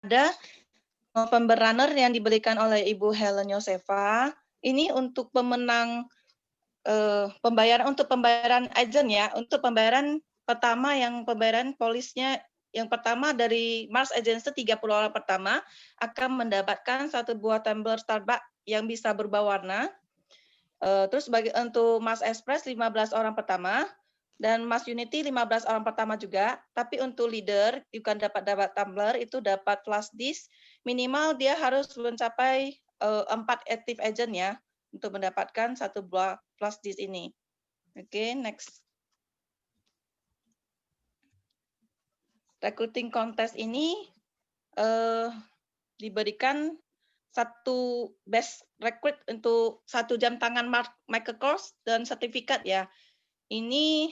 ada November Runner yang diberikan oleh Ibu Helen Yosefa. Ini untuk pemenang pembayaran agent ya. Untuk pembayaran pertama yang pembayaran polisnya yang pertama dari Mars Agency 30 orang pertama akan mendapatkan satu buah tumbler Starbucks yang bisa berubah warna. Terus untuk Mars Express 15 orang pertama dan Mas Unity 15 orang pertama juga. Tapi untuk leader juga dapat tumbler itu dapat flash disk minimal dia harus mencapai 4 active agent ya untuk mendapatkan satu buah flash disk ini. Oke, next. Recruiting contest ini diberikan satu best recruit untuk 1 jam tangan Michael Kors dan sertifikat ya. Ini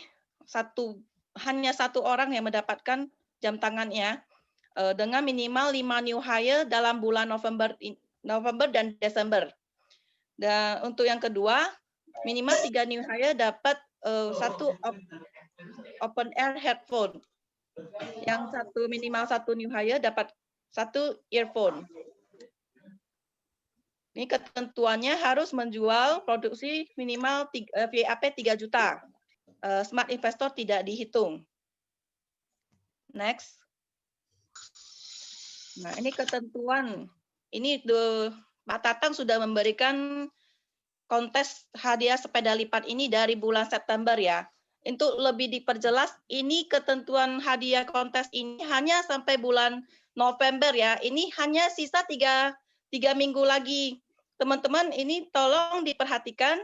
hanya satu orang yang mendapatkan jam tangannya dengan minimal 5 new hire dalam bulan November dan Desember. Dan untuk yang kedua, minimal 3 new hire dapat satu open air headphone. Yang minimal satu new hire dapat satu earphone. Ini ketentuannya harus menjual produksi minimal VAP 3 juta. Smart investor tidak dihitung. Next. Nah, ini ketentuan. Ini Pak Tatang sudah memberikan kontes hadiah sepeda lipat ini dari bulan September ya. Untuk lebih diperjelas, ini ketentuan hadiah kontes ini hanya sampai bulan November ya. Ini hanya sisa 3 minggu lagi. Teman-teman, ini tolong diperhatikan.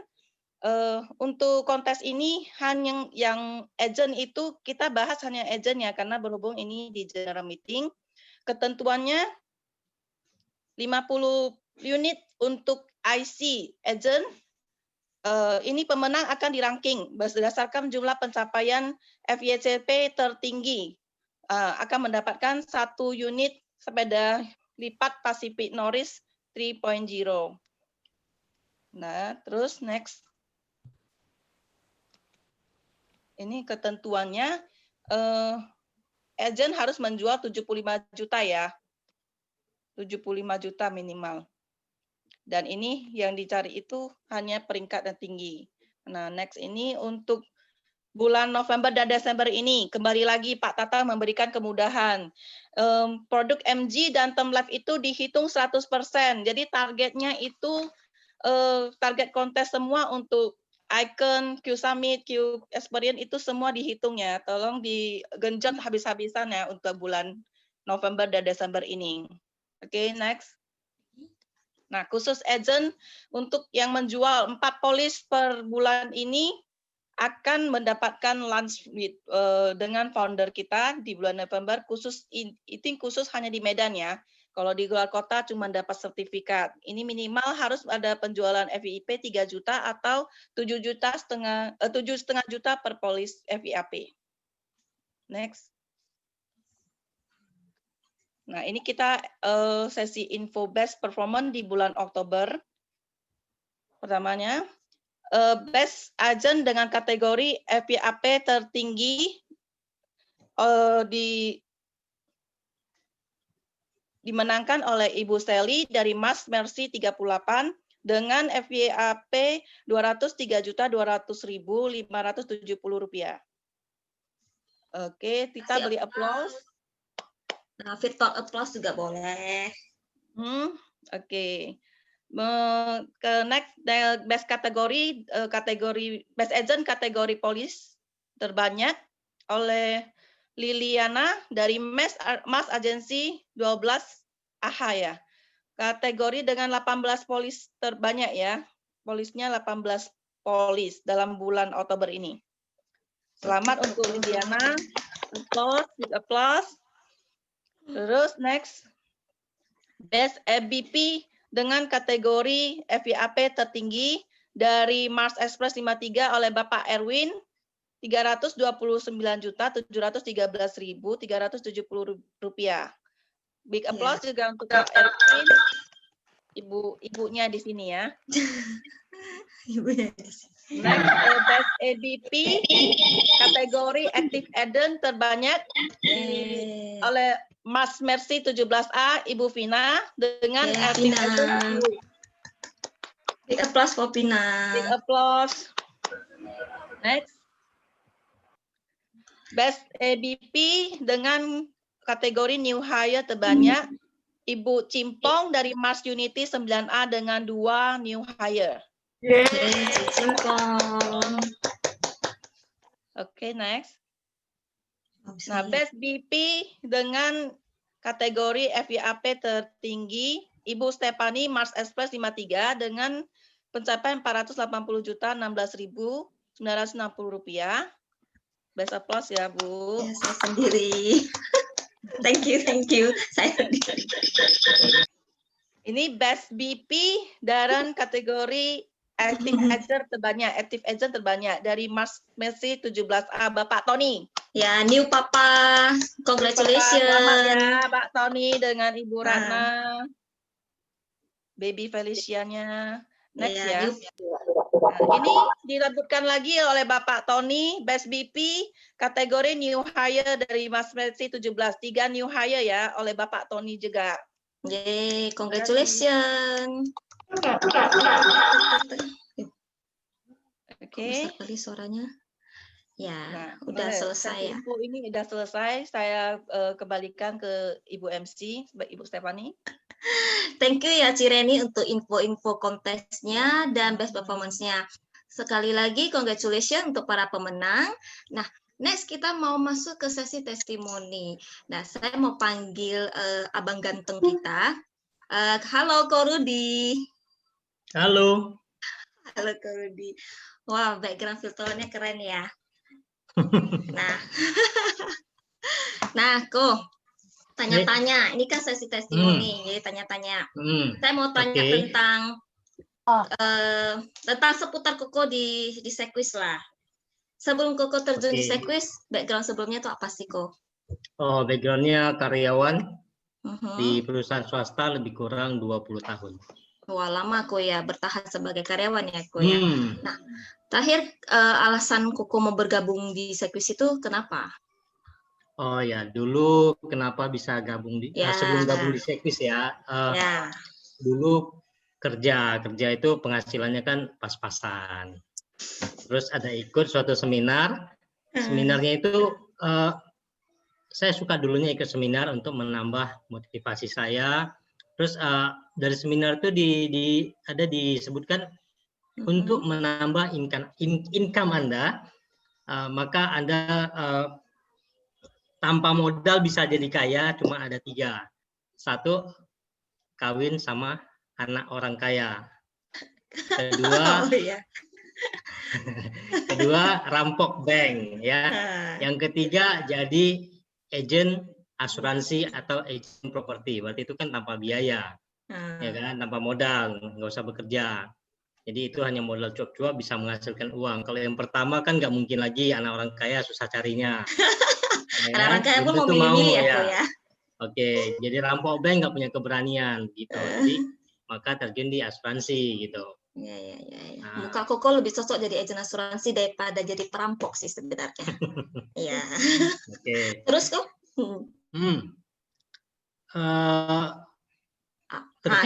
Untuk kontes ini hanya yang agent itu kita bahas hanya agent ya karena berhubung ini di general meeting. Ketentuannya 50 unit untuk IC agent. Ini pemenang akan diranking berdasarkan jumlah pencapaian FYCP tertinggi. Akan mendapatkan 1 unit sepeda lipat Pacific Norris 3.0. Nah, terus next. Ini ketentuannya, agent harus menjual 75 juta ya. 75 juta minimal. Dan ini yang dicari itu hanya peringkat yang tinggi. Nah, next ini untuk bulan November dan Desember ini, kembali lagi Pak Tata memberikan kemudahan. Produk MG dan Term Life itu dihitung 100%. Jadi targetnya itu, target kontes semua untuk Icon, Q Summit, Q Experience itu semua dihitung ya. Tolong digenjot habis-habisan ya untuk bulan November dan Desember ini. Oke, next. Nah, khusus agent untuk yang menjual 4 polis per bulan ini akan mendapatkan lunch dengan founder kita di bulan November khusus hanya di Medan ya. Kalau di luar kota cuma dapat sertifikat. Ini minimal harus ada penjualan FIP 3 juta atau 7,5 juta per polis FIAP. Next. Nah, ini kita sesi info best performance di bulan Oktober. Pertamanya, best agent dengan kategori FIAP tertinggi dimenangkan oleh Ibu Sally dari Mas Mercy 38 dengan FYAP 203.200.570 rupiah. Oke, kita beri applause. Nah, virtual applause juga boleh. Oke. Ke next best kategori best agent kategori polis terbanyak oleh Liliana dari Mas Agency 12 AHA ya. Kategori dengan 18 polis terbanyak ya. Polisnya 18 polis dalam bulan Oktober ini. Selamat untuk Liliana. Applause. Terus next. Best EBP dengan kategori FYAP tertinggi dari Mars Express 53 oleh Bapak Erwin 329.713.370 rupiah. Big applause juga untuk Pak Erwin, ibunya di sini ya. Ibunya di Next, sini. best ABP kategori active agent terbanyak oleh Mas Mercy 17A, Ibu Vina dengan active Vina. agent 10. Big applause for Vina. Big applause. Next. Best ABP dengan kategori new hire terbanyak. Ibu Cimpong dari Mars Unity 9A dengan 2 new hire. Cimpong. Oke, next. Nah, Best BP dengan kategori FYAP tertinggi, Ibu Stephanie Mars Express 53 dengan pencapaian 480.016.960 rupiah. Best applause ya, Bu. Ya, saya sendiri. Thank you. Saya sendiri. Ini Best BP dan kategori Active Agent terbanyak dari Mars Mercy 17A, Bapak Tony. Ya, new Papa. Congratulations. Selamat ya, Pak Tony dengan Ibu Ratna. Baby Felicianya. Next ya. Nah, ini direbutkan lagi oleh Bapak Tony, Best BP, kategori New Hire dari Mas Mercy 17. 3 New Hire ya, oleh Bapak Tony juga. Yeay, congratulations. Oke. Besar kali suaranya. Ya, nah, udah selesai ya. Info ini udah selesai. Saya kembalikan ke Ibu MC, Ibu Stephanie. Thank you ya Cireni untuk info-info kontesnya dan best performance-nya. Sekali lagi congratulations untuk para pemenang. Nah, next kita mau masuk ke sesi testimoni. Nah, saya mau panggil abang ganteng kita. Halo Ko Rudi. Halo. Halo Ko Rudi. Wah, background filternya keren ya. Nah, Ko, tanya-tanya. Ini kan sesi testimoni, jadi tanya-tanya. Saya mau tanya tentang seputar Koko di Sekwis lah. Sebelum Koko terjun di Sekwis, background sebelumnya itu apa sih, Ko? Oh, backgroundnya karyawan di perusahaan swasta lebih kurang 20 tahun. Wah, lama Ko ya bertahan sebagai karyawan ya, Ko ya. Nah, terakhir alasan Koko mau bergabung di Sekwis itu kenapa? Oh ya, dulu kenapa bisa gabung di sebelum gabung di Sekwis ya? Dulu kerja itu penghasilannya kan pas-pasan. Terus ada ikut suatu seminar. Seminarnya itu saya suka dulunya ikut seminar untuk menambah motivasi saya. Terus dari seminar itu ada disebutkan untuk menambah income Anda, maka Anda tanpa modal bisa jadi kaya, cuma ada 3. 1, kawin sama anak orang kaya. Kedua, rampok bank ya. Yang ketiga, jadi agen asuransi atau agen properti. Berarti itu kan tanpa biaya, ya kan, tanpa modal, nggak usah bekerja. Jadi itu hanya modal cuap-cuap bisa menghasilkan uang. Kalau yang pertama kan nggak mungkin lagi, anak orang kaya susah carinya. Anak-anak kaya pun mau milih-milih ya. Oke, jadi rampok bank nggak punya keberanian gitu. Jadi maka terjun di asuransi gitu. Ya. Muka Koko lebih cocok jadi agen asuransi daripada jadi perampok sih sebenarnya. Iya. Oke. Terus Kok?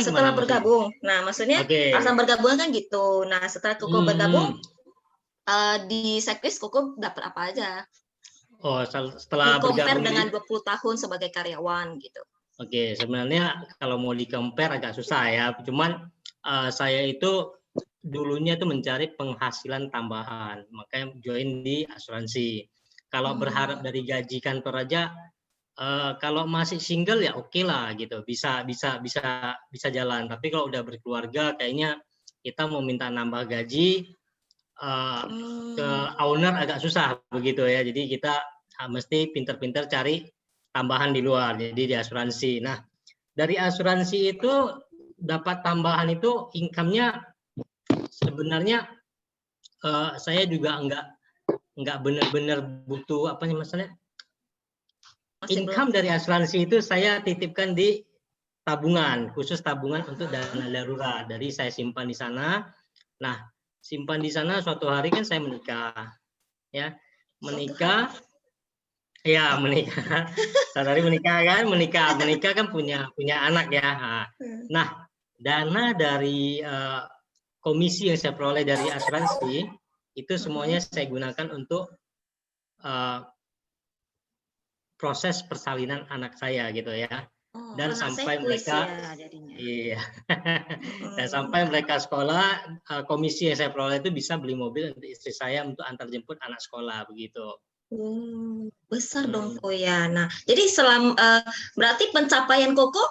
Setelah bergabung. Nah, maksudnya alasan bergabung kan gitu. Nah, setelah Koko bergabung di Sekwis, Koko dapat apa aja? Oh, setelah bergabung dengan 20 tahun sebagai karyawan gitu. Oke, sebenarnya kalau mau di-compare agak susah ya. Cuman saya itu dulunya itu mencari penghasilan tambahan, makanya join di asuransi. Kalau berharap dari gaji kantor aja, kalau masih single ya oke lah gitu, bisa jalan. Tapi kalau udah berkeluarga, kayaknya kita mau minta nambah gaji ke owner agak susah begitu ya. Jadi kita mesti pinter-pinter cari tambahan di luar, jadi di asuransi. Nah, dari asuransi itu dapat tambahan itu income-nya sebenarnya saya juga nggak benar-benar butuh apa nih maksudnya. Income dari asuransi itu saya titipkan di tabungan, khusus tabungan untuk dana darurat. Dari saya simpan di sana. Nah, simpan di sana suatu hari kan saya menikah, ya, menikah. Ya, menikah. Saudari menikah kan punya anak ya. Nah, dana dari komisi yang saya peroleh dari asuransi itu semuanya saya gunakan untuk proses persalinan anak saya gitu ya. Dan sampai mereka iya. Dan sampai mereka sekolah, komisi yang saya peroleh itu bisa beli mobil untuk istri saya untuk antar jemput anak sekolah begitu. Besar dong Ko ya. Nah, jadi berarti pencapaian Koko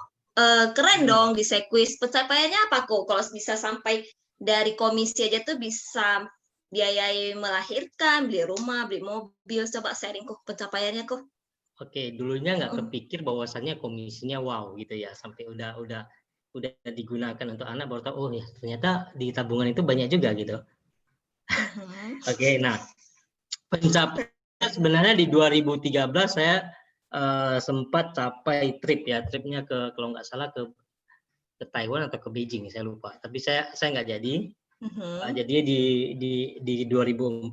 keren dong di Sequis. Pencapaiannya apa Ko? Kalau bisa sampai dari komisi aja tuh bisa biayai melahirkan, beli rumah, beli mobil. Coba sharing Ko pencapaiannya Ko. Oke, dulunya nggak kepikir bahwasannya komisinya wow gitu ya, sampai udah digunakan untuk anak baru tahu, oh ya ternyata di tabungan itu banyak juga gitu. Oke, nah pencapaian sebenarnya di 2013 saya sempat capai tripnya kalau nggak salah ke Taiwan atau ke Beijing, saya lupa. Tapi saya nggak jadi. Jadi di 2014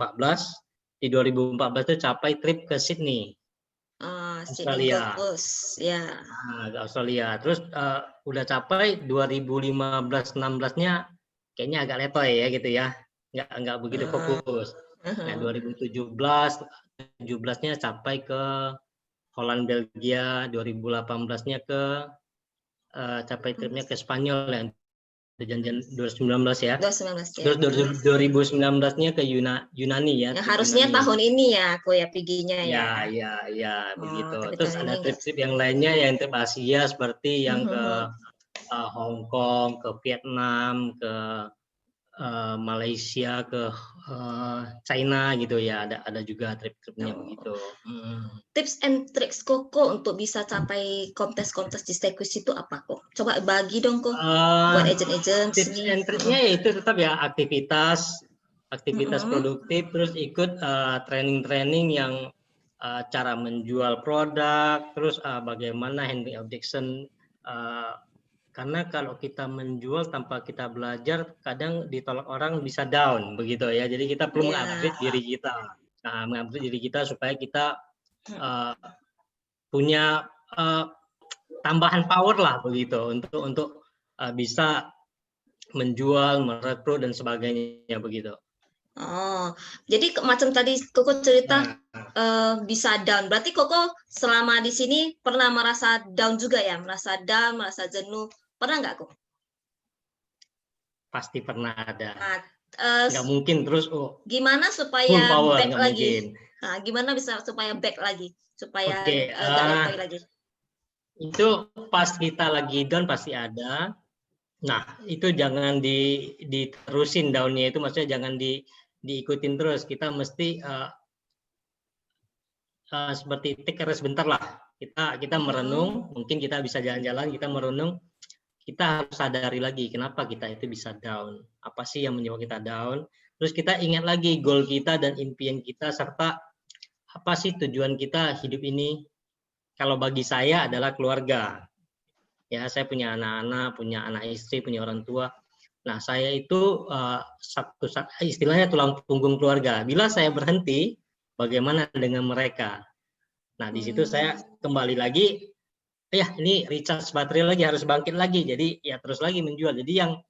itu capai trip ke Sydney. Australia. Ya. Ke Australia. Terus udah capai 2015-16-nya kayaknya agak letoy ya gitu ya. Nggak begitu fokus. Nah, 2017-nya capai ke Holland Belgia, 2018-nya capai tripnya ke Spanyol ya. Perjanjian 2019 ya. 2019 ya. Terus 2019-nya ke Yunani ya. Yang harusnya Yunani. Tahun ini ya aku ya perginya ya. Ya begitu. Terus ada trip-trip yang lainnya yang trip Asia seperti yang ke Hong Kong, ke Vietnam, ke Malaysia, ke China gitu ya. Ada juga trip-tripnya begitu. Tips and tricks Koko untuk bisa capai kontes-kontes di Sequis itu apa kok? Coba bagi dong kok buat agent-agent. Tips and triknya itu tetap ya aktivitas produktif, terus ikut training-training yang cara menjual produk, terus bagaimana handling objection. Karena kalau kita menjual tanpa kita belajar, kadang ditolak orang bisa down begitu ya. Jadi kita perlu mengupgrade diri kita. Nah, mengupgrade diri kita supaya kita punya tambahan power lah begitu untuk bisa menjual, merekrut dan sebagainya begitu. Oh, jadi macam tadi Koko cerita bisa down. Berarti Koko selama di sini pernah merasa down juga ya? Merasa down, merasa jenuh. Pernah nggak Kok? Pasti pernah ada. Nggak mungkin terus gimana supaya power, back lagi? Nah, gimana bisa supaya back lagi? Supaya nggak letoy lagi? Itu pas kita lagi down pasti ada. Nah, itu jangan diterusin down-nya itu, maksudnya jangan diikutin terus. Kita mesti seperti take a rest bentar lah. Kita merenung, mungkin kita bisa jalan-jalan, kita merenung. Kita harus sadari lagi kenapa kita itu bisa down. Apa sih yang menyebabkan kita down? Terus kita ingat lagi goal kita dan impian kita, serta apa sih tujuan kita hidup ini. Kalau bagi saya adalah keluarga. Ya, saya punya anak-anak, punya anak istri, punya orang tua. Nah, saya itu istilahnya tulang punggung keluarga. Bila saya berhenti, bagaimana dengan mereka? Nah, di situ saya kembali lagi, ya ini recharge baterai lagi, harus bangkit lagi. Jadi ya terus lagi menjual. Jadi yang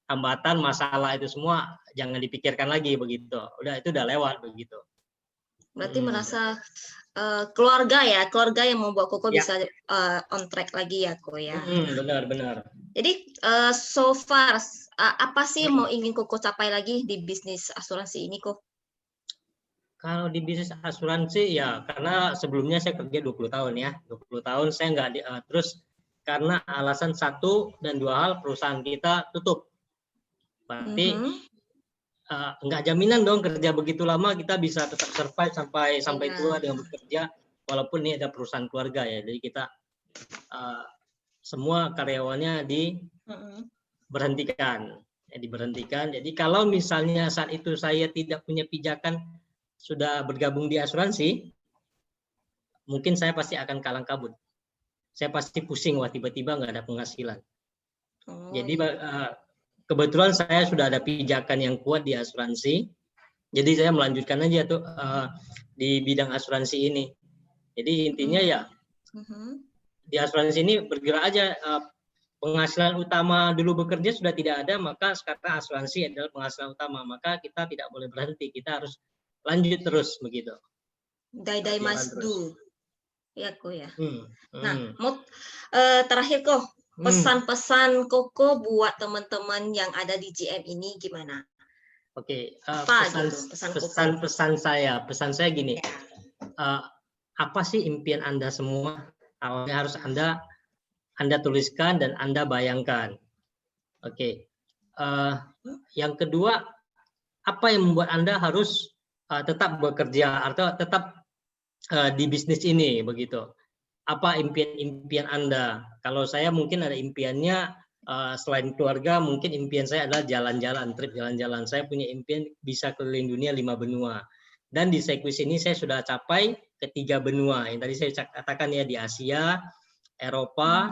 hambatan, masalah itu semua jangan dipikirkan lagi begitu. Itu udah lewat begitu. Berarti merasa keluarga yang membuat Koko bisa on track lagi ya Koko ya. Benar. Jadi so far apa sih yang mau ingin Koko capai lagi di bisnis asuransi ini Kok? Kalau di bisnis asuransi ya karena sebelumnya saya kerja 20 tahun ya. 20 tahun saya nggak terus karena alasan satu dan dua hal perusahaan kita tutup. Berarti nggak jaminan dong kerja begitu lama kita bisa tetap survive sampai tua dengan bekerja walaupun ini ada perusahaan keluarga ya. Jadi kita semua karyawannya diberhentikan. Jadi kalau misalnya saat itu saya tidak punya pijakan sudah bergabung di asuransi, mungkin saya pasti akan kalang kabut. Saya pasti pusing, wah tiba-tiba nggak ada penghasilan. Jadi kebetulan saya sudah ada pijakan yang kuat di asuransi, jadi saya melanjutkan aja tuh di bidang asuransi ini. Jadi intinya ya di asuransi ini bergerak aja, penghasilan utama dulu bekerja sudah tidak ada, maka sekarang asuransi adalah penghasilan utama, maka kita tidak boleh berhenti, kita harus lanjut terus begitu. Die Jalan must terus. do. Ya, Ko ya. Nah, Hmm. terakhir Ko, pesan-pesan Koko buat teman-teman yang ada di GM ini gimana? Oke, Apa gitu pesan Koko? pesan saya gini, apa sih impian Anda semua? Awalnya harus Anda tuliskan dan Anda bayangkan. Oke, yang kedua, apa yang membuat Anda harus tetap bekerja atau tetap di bisnis ini begitu? Apa impian Anda? Kalau saya mungkin ada impiannya, selain keluarga, mungkin impian saya adalah jalan-jalan, trip jalan-jalan. Saya punya impian bisa keliling dunia 5 benua. Dan di Sequis ini saya sudah capai ke 3 benua. Yang tadi saya katakan ya, di Asia, Eropa,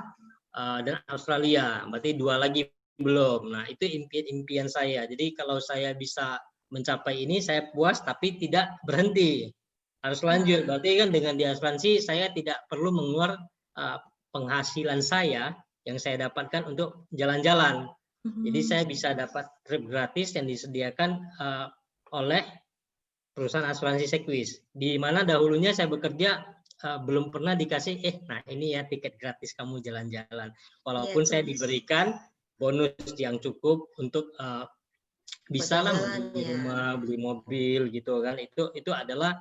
dan Australia. Berarti 2 lagi belum. Nah, itu impian saya. Jadi kalau saya bisa mencapai ini, saya puas tapi tidak berhenti. Harus lanjut. Berarti kan dengan di asuransi saya tidak perlu mengeluarkan penghasilan saya yang saya dapatkan untuk jalan-jalan. Jadi saya bisa dapat trip gratis yang disediakan oleh perusahaan asuransi Sequis. Di mana dahulunya saya bekerja belum pernah dikasih, nah ini ya tiket gratis kamu jalan-jalan. Walaupun saya diberikan bonus yang cukup untuk bisa lah beli rumah, beli mobil gitu kan. Itu adalah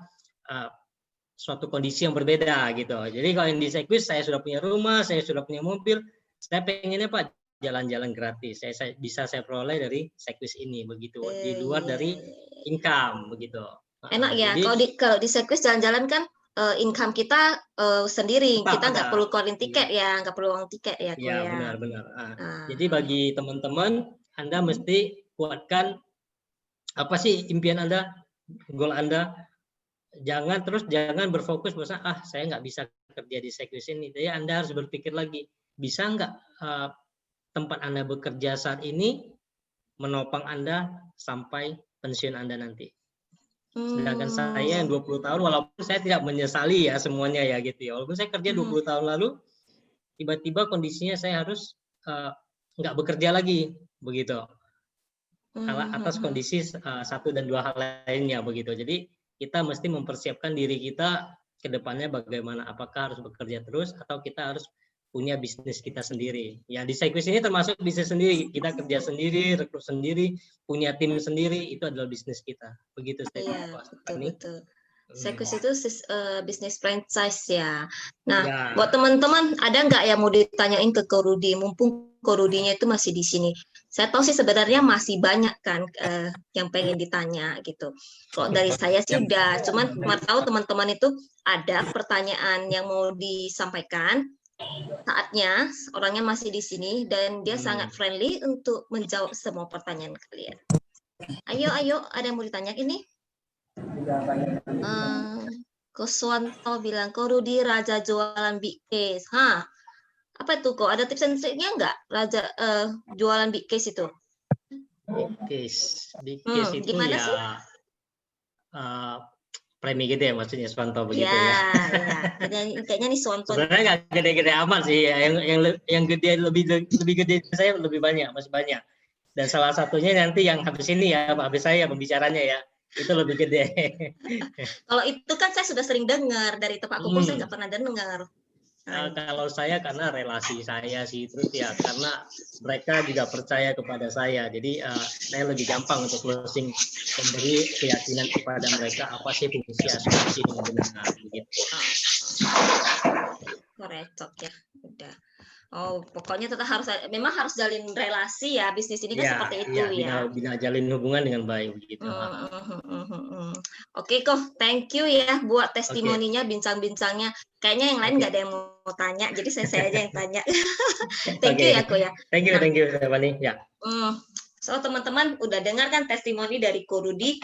suatu kondisi yang berbeda gitu. Jadi kalau yang di Sequis saya sudah punya rumah, saya sudah punya mobil, saya pengennya Pak jalan-jalan gratis. Bisa saya peroleh dari Sequis ini begitu. Di luar dari income begitu. Enak ya. Jadi, kalau di Sequis jalan-jalan kan income kita sendiri, kita nggak perlu keluarin tiket ya, nggak perlu uang tiket ya. Iya benar-benar. Jadi bagi teman-teman, Anda mesti kuatkan apa sih impian Anda, goal Anda. Jangan berfokus bahwa saya nggak bisa kerja di Sequis ini. Jadi Anda harus berpikir lagi, bisa nggak tempat Anda bekerja saat ini menopang Anda sampai pensiun Anda nanti. Sedangkan saya yang 20 tahun, walaupun saya tidak menyesali ya semuanya ya gitu ya. Walaupun saya kerja 20 tahun lalu, tiba-tiba kondisinya saya harus nggak bekerja lagi begitu. Atas kondisi 1 dan 2 hal lainnya begitu. Jadi kita mesti mempersiapkan diri kita ke depannya bagaimana, apakah harus bekerja terus atau kita harus punya bisnis kita sendiri. Ya di Sequis ini termasuk bisnis sendiri, kita kerja sendiri, rekrut sendiri, punya tim sendiri, itu adalah bisnis kita. Begitu Iya, betul. Sequis itu bisnis franchise ya. Nah, buat teman-teman ada nggak yang mau ditanyain ke Ko Rudi? Mumpung Ko Rudinya itu masih di sini. Saya tahu sih sebenarnya masih banyak kan yang pengen ditanya gitu. Kalau dari saya sih udah, cuman tahu teman-teman itu ada pertanyaan yang mau disampaikan. Saatnya orangnya masih di sini dan dia sangat friendly untuk menjawab semua pertanyaan kalian. Ayo, ada yang mau ditanya ini? Ko Suwanto bilang, Ko Rudi raja jualan big case. Apa itu kok? Ada tips and triknya nggak raja jualan big case itu? Big case itu ya sih? Premi gede maksudnya Suwanto begitu ya. Kayaknya nih Suwanto. Sebenarnya nggak gede-gede amat sih. Yang gede lebih gede saya lebih banyak, masih banyak. Dan salah satunya nanti yang habis ini ya, habis saya pembicaranya ya, itu lebih gede. Kalau itu kan saya sudah sering dengar dari tempat kumpul, saya nggak pernah dengar. Kalau saya karena relasi saya sih, terus ya karena mereka juga percaya kepada saya, jadi saya lebih gampang untuk closing, memberi keyakinan kepada mereka apa sih fungsi asuransi dengan benar begitu. Korecok ya, udah. Oh, pokoknya tetap memang harus jalin relasi ya, bisnis ini kan seperti itu ya. Bina jalin hubungan dengan baik begitu. Oke kok, thank you ya buat testimoninya, bincang-bincangnya. Kayaknya yang lain nggak ada yang mau tanya, jadi saya aja yang tanya. Thank you ya Ko ya. Thank you Fani ya. So teman-teman udah dengar kan testimoni dari Ko Rudi,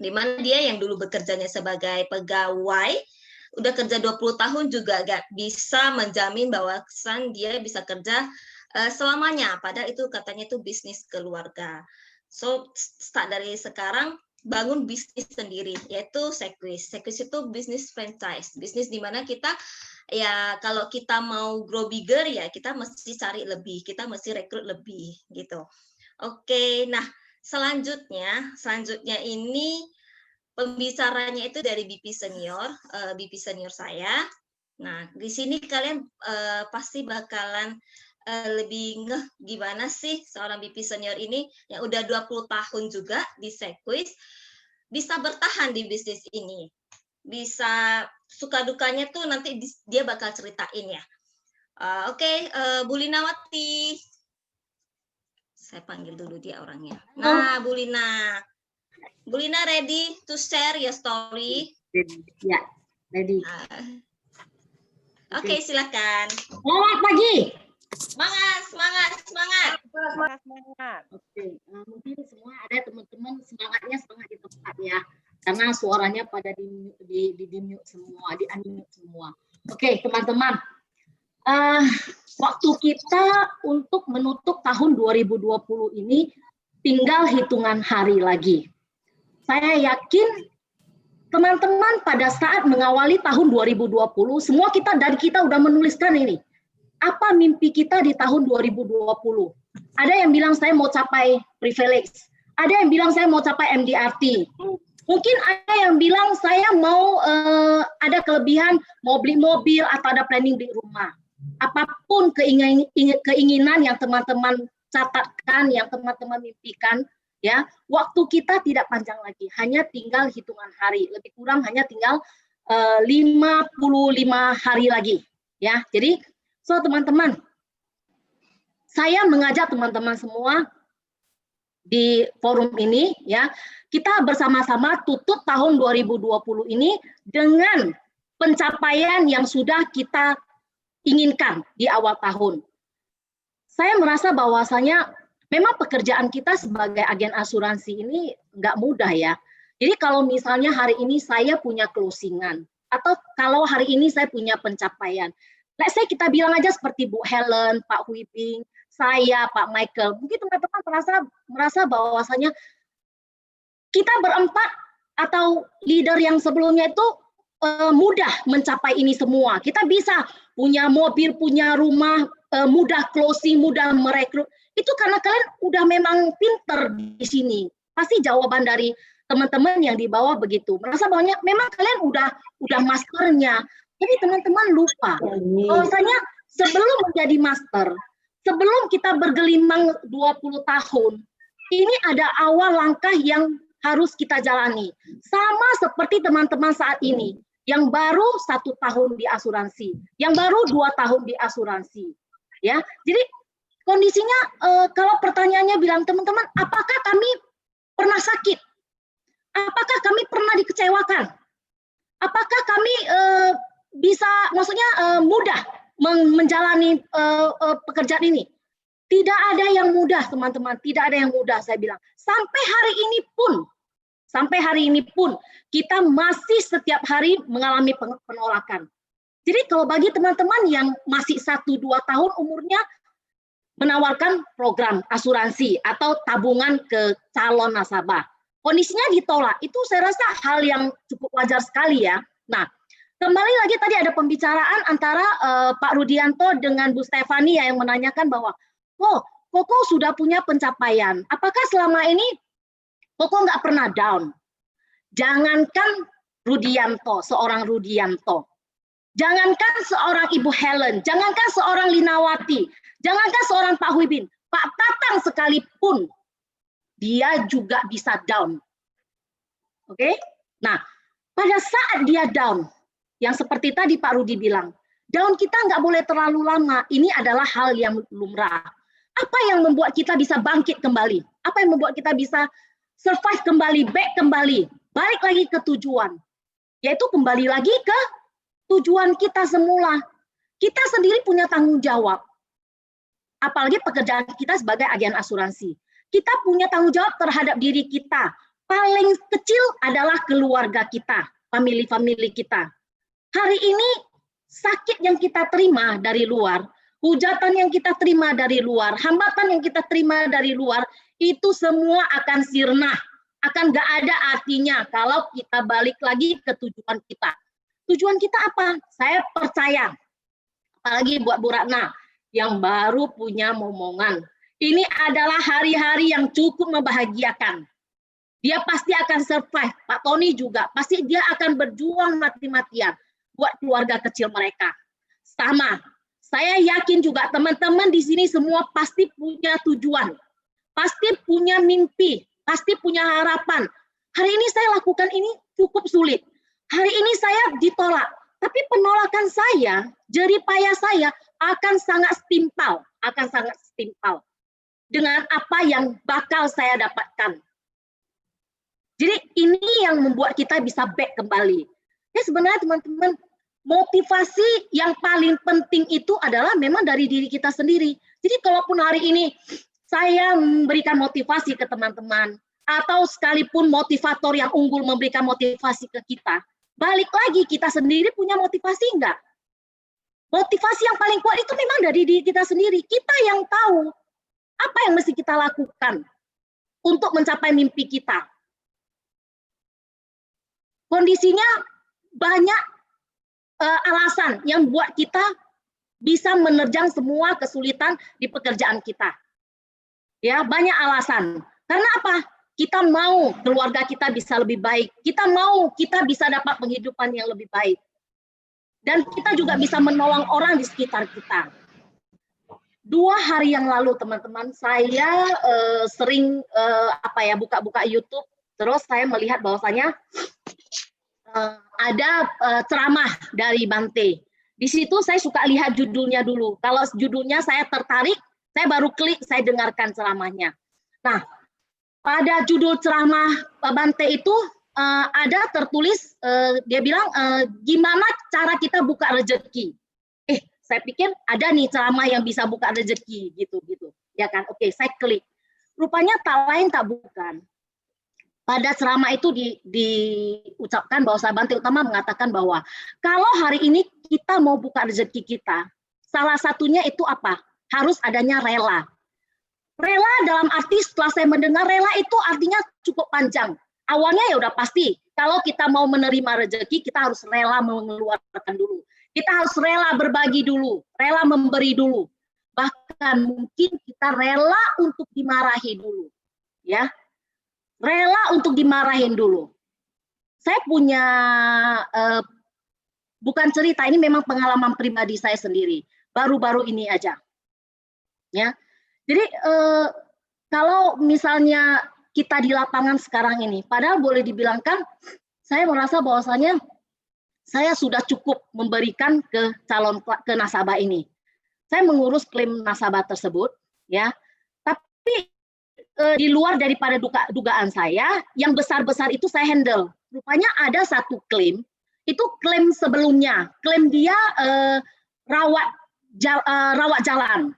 di mana dia yang dulu bekerjanya sebagai pegawai, udah kerja 20 tahun juga gak bisa menjamin bahwa dia bisa kerja selamanya. Padahal itu katanya itu bisnis keluarga. So start dari sekarang bangun bisnis sendiri, yaitu Sequis. Sequis itu bisnis franchise, bisnis di mana kita ya kalau kita mau grow bigger ya kita mesti cari lebih, kita mesti rekrut lebih gitu. Oke, nah selanjutnya ini pembicaranya itu dari BP senior saya. Nah, di sini kalian pasti bakalan lebih ngeh gimana sih seorang BP senior ini yang udah 20 tahun juga di Sequis bisa bertahan di bisnis ini. Bisa suka dukanya tuh nanti dia bakal ceritain ya. Oke, Bu Linawati. Saya panggil dulu dia orangnya. Nah, Bu Lina. Bu Lina ready to share your story? Ya, ready. Oke, silakan. Selamat pagi. Semangat. Oke, mungkin semua ada teman-teman semangat di tempat ya. Karena suaranya pada di mute semua, di unmute semua. Oke, teman-teman. Waktu kita untuk menutup tahun 2020 ini tinggal hitungan hari lagi. Saya yakin teman-teman pada saat mengawali tahun 2020, semua kita udah menuliskan ini. Apa mimpi kita di tahun 2020? Ada yang bilang saya mau capai privilege. Ada yang bilang saya mau capai MDRT. Mungkin ada yang bilang saya mau ada kelebihan, mau beli mobil atau ada planning beli rumah. Apapun keinginan yang teman-teman catatkan, yang teman-teman mimpikan, ya, waktu kita tidak panjang lagi, hanya tinggal hitungan hari, lebih kurang hanya tinggal 55 hari lagi, ya. Jadi, teman-teman, saya mengajak teman-teman semua di forum ini, ya, kita bersama-sama tutup tahun 2020 ini dengan pencapaian yang sudah kita inginkan di awal tahun. Saya merasa bahwasanya memang pekerjaan kita sebagai agen asuransi ini nggak mudah ya. Jadi kalau misalnya hari ini saya punya closingan, atau kalau hari ini saya punya pencapaian, let's say kita bilang aja seperti Bu Helen, Pak Huiping, saya, Pak Michael, mungkin teman-teman merasa bahwasanya kita berempat atau leader yang sebelumnya itu mudah mencapai ini semua. Kita bisa punya mobil, punya rumah, mudah closing, mudah merekrut. Itu karena kalian udah memang pinter di sini. Pasti jawaban dari teman-teman yang di bawah begitu. Merasa bahwa memang kalian udah masternya. Jadi teman-teman lupa bahwasanya sebelum menjadi master, sebelum kita bergelimang 20 tahun, ini ada awal langkah yang harus kita jalani. Sama seperti teman-teman saat ini, yang baru 1 tahun di asuransi, yang baru 2 tahun di asuransi. Ya, jadi kondisinya kalau pertanyaannya bilang teman-teman, apakah kami pernah sakit? Apakah kami pernah dikecewakan? Apakah kami bisa, maksudnya mudah menjalani pekerjaan ini? Tidak ada yang mudah, teman-teman. Tidak ada yang mudah, saya bilang. Sampai hari ini pun kita masih setiap hari mengalami penolakan. Jadi kalau bagi teman-teman yang masih 1-2 tahun umurnya, menawarkan program asuransi atau tabungan ke calon nasabah, kondisinya ditolak, itu saya rasa hal yang cukup wajar sekali ya. Nah, kembali lagi tadi ada pembicaraan antara Pak Rudianto dengan Bu Stefani yang menanyakan bahwa, Koko sudah punya pencapaian, apakah selama ini Koko nggak pernah down? Jangankan Rudianto, seorang Rudianto, jangankan seorang Ibu Helen, jangankan seorang Linawati, jangankan seorang Pak Huibin, Pak Tatang sekalipun, dia juga bisa down. Oke? Nah, pada saat dia down, yang seperti tadi Pak Rudi bilang, down kita nggak boleh terlalu lama. Ini adalah hal yang lumrah. Apa yang membuat kita bisa bangkit kembali? Apa yang membuat kita bisa survive kembali, back kembali, balik lagi ke tujuan? Yaitu kembali lagi ke tujuan kita semula. Kita sendiri punya tanggung jawab. Apalagi pekerjaan kita sebagai agen asuransi. Kita punya tanggung jawab terhadap diri kita. Paling kecil adalah keluarga kita, famili-famili kita. Hari ini sakit yang kita terima dari luar, hujatan yang kita terima dari luar, hambatan yang kita terima dari luar, itu semua akan sirna, akan nggak ada artinya kalau kita balik lagi ke tujuan kita. Tujuan kita apa? Saya percaya, apalagi buat Bu Ratna yang baru punya momongan. Ini adalah hari-hari yang cukup membahagiakan. Dia pasti akan survive. Pak Tony juga, pasti dia akan berjuang mati-matian buat keluarga kecil mereka. Sama, saya yakin juga teman-teman di sini semua pasti punya tujuan, pasti punya mimpi, pasti punya harapan. Hari ini saya lakukan ini cukup sulit. Hari ini saya ditolak, tapi penolakan saya, jerih payah saya akan sangat setimpal, dengan apa yang bakal saya dapatkan. Jadi ini yang membuat kita bisa back kembali. Ya sebenarnya teman-teman, motivasi yang paling penting itu adalah memang dari diri kita sendiri. Jadi kalaupun hari ini saya memberikan motivasi ke teman-teman, atau sekalipun motivator yang unggul memberikan motivasi ke kita, balik lagi kita sendiri punya motivasi enggak? Motivasi yang paling kuat itu memang dari diri kita sendiri. Kita yang tahu apa yang mesti kita lakukan untuk mencapai mimpi kita. Kondisinya banyak alasan yang buat kita bisa menerjang semua kesulitan di pekerjaan kita. Ya, banyak alasan. Karena apa? Kita mau keluarga kita bisa lebih baik. Kita mau kita bisa dapat penghidupan yang lebih baik. Dan kita juga bisa menolong orang di sekitar kita. 2 hari yang lalu teman-teman, saya sering buka-buka YouTube, terus saya melihat bahwasanya ada ceramah dari Bante. Di situ saya suka lihat judulnya dulu. Kalau judulnya saya tertarik, saya baru klik, saya dengarkan ceramahnya. Nah, pada judul ceramah Pak Bante itu ada tertulis, dia bilang, gimana cara kita buka rezeki. Saya pikir ada nih ceramah yang bisa buka rezeki, gitu. Ya kan, oke, saya klik. Rupanya tak lain tak bukan. Pada ceramah itu diucapkan bahwa Bante Utama mengatakan bahwa kalau hari ini kita mau buka rezeki kita, salah satunya itu apa? Harus adanya rela. Rela dalam arti setelah saya mendengar rela itu artinya cukup panjang. Awalnya ya udah pasti, kalau kita mau menerima rezeki, kita harus rela mengeluarkan dulu. Kita harus rela berbagi dulu, rela memberi dulu. Bahkan mungkin kita rela untuk dimarahi dulu. Ya. Rela untuk dimarahin dulu. Saya punya, bukan cerita, ini memang pengalaman pribadi saya sendiri. Baru-baru ini aja. Ya. Jadi kalau misalnya kita di lapangan sekarang ini, padahal boleh dibilangkan, saya merasa bahwasanya saya sudah cukup memberikan ke nasabah ini. Saya mengurus klaim nasabah tersebut, ya. Tapi di luar daripada dugaan saya, yang besar-besar itu saya handle. Rupanya ada satu klaim, itu klaim sebelumnya, klaim dia rawat jalan.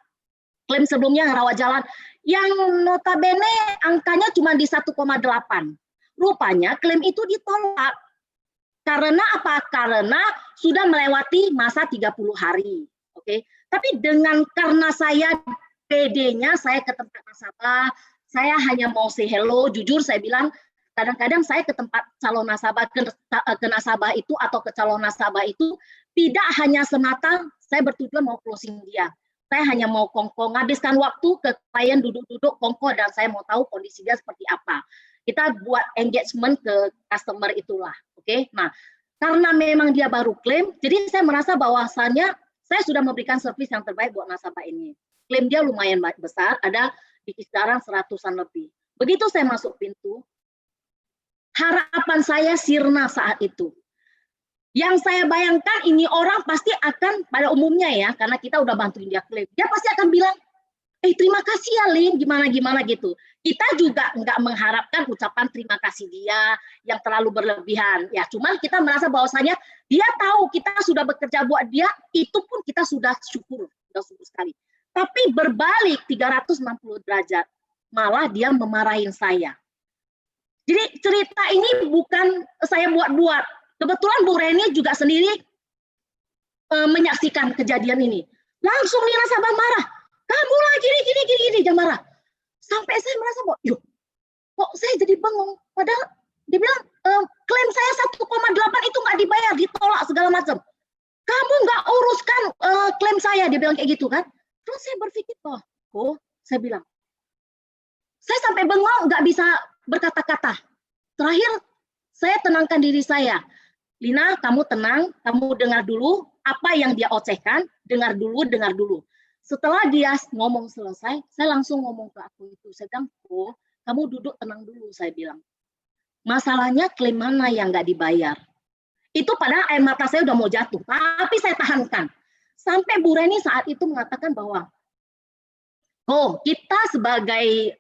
Klaim sebelumnya rawat jalan, yang notabene angkanya cuma di 1,8. Rupanya klaim itu ditolak. Karena apa? Karena sudah melewati masa 30 hari. Oke. Tapi karena saya PD-nya, saya ke tempat nasabah, saya hanya mau say hello, jujur saya bilang, kadang-kadang saya ke tempat calon nasabah, ke nasabah itu atau ke calon nasabah itu, tidak hanya semata saya bertujuan mau closing dia. Saya hanya mau kongko, ngabiskan waktu ke klien duduk-duduk kongko dan saya mau tahu kondisi dia seperti apa. Kita buat engagement ke customer itulah. Oke. Nah, karena memang dia baru klaim, jadi saya merasa bahwasannya saya sudah memberikan servis yang terbaik buat nasabah ini. Klaim dia lumayan besar, ada di kisaran 100-an lebih. Begitu saya masuk pintu, harapan saya sirna saat itu. Yang saya bayangkan ini orang pasti akan, pada umumnya ya, karena kita udah bantuin dia klaim, dia pasti akan bilang, terima kasih ya Lin, gimana gitu. Kita juga nggak mengharapkan ucapan terima kasih dia yang terlalu berlebihan. Ya, cuman kita merasa bahwasanya dia tahu kita sudah bekerja buat dia, itu pun kita sudah syukur sekali. Tapi berbalik 360 derajat, malah dia memarahin saya. Jadi cerita ini bukan saya buat-buat. Kebetulan Bu Reni juga sendiri menyaksikan kejadian ini. Langsung nih nasabah marah. Kamu lah gini, dia marah. Sampai saya merasa bahwa, yuk, kok saya jadi bengong. Padahal dia bilang, klaim saya 1,8 itu nggak dibayar, ditolak segala macam. Kamu nggak uruskan klaim saya, dia bilang kayak gitu kan. Terus saya berpikir, saya bilang, saya sampai bengong nggak bisa berkata-kata. Terakhir, saya tenangkan diri saya. Lina, kamu tenang, kamu dengar dulu apa yang dia ocehkan, dengar dulu. Setelah dia ngomong selesai, saya langsung ngomong ke aku itu. Saya bilang, kamu duduk tenang dulu, saya bilang. Masalahnya klaim mana yang nggak dibayar? Itu padahal air mata saya udah mau jatuh, tapi saya tahankan. Sampai Bu Reni saat itu mengatakan bahwa, kita sebagai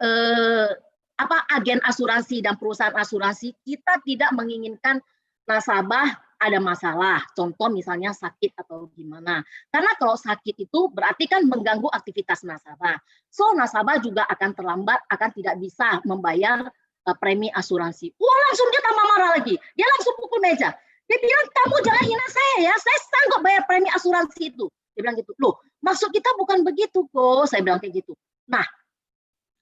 agen asuransi dan perusahaan asuransi, kita tidak menginginkan nasabah ada masalah, contoh misalnya sakit atau gimana. Karena kalau sakit itu berarti kan mengganggu aktivitas nasabah. So nasabah juga akan terlambat, akan tidak bisa membayar premi asuransi. Langsung dia tambah marah lagi. Dia langsung pukul meja. Dia bilang, kamu jangan hina saya ya, saya sanggup bayar premi asuransi itu. Dia bilang gitu. Loh, maksud kita bukan begitu kok, saya bilang kayak gitu. Nah,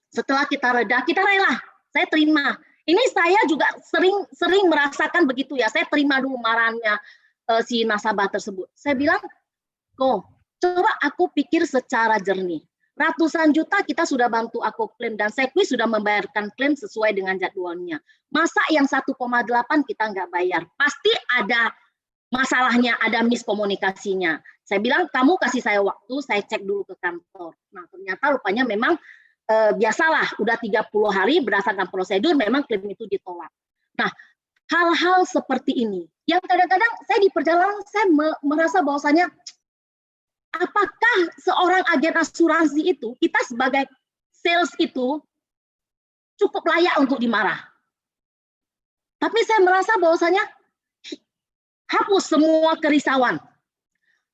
setelah kita reda, kita rela, saya terima. Ini saya juga sering merasakan begitu ya, saya terima dulu marahannya si nasabah tersebut. Saya bilang, coba aku pikir secara jernih. Ratusan juta kita sudah bantu aku klaim dan Sequi sudah membayarkan klaim sesuai dengan jadwalnya. Masa yang 1,8 kita nggak bayar? Pasti ada masalahnya, ada miskomunikasinya. Saya bilang, kamu kasih saya waktu, saya cek dulu ke kantor. Nah, ternyata rupanya memang biasalah, udah 30 hari berdasarkan prosedur, memang klaim itu ditolak. Nah, hal-hal seperti ini, yang kadang-kadang saya di perjalanan, saya merasa bahwasanya, apakah seorang agen asuransi itu, kita sebagai sales itu, cukup layak untuk dimarah? Tapi saya merasa bahwasanya, hapus semua kerisauan,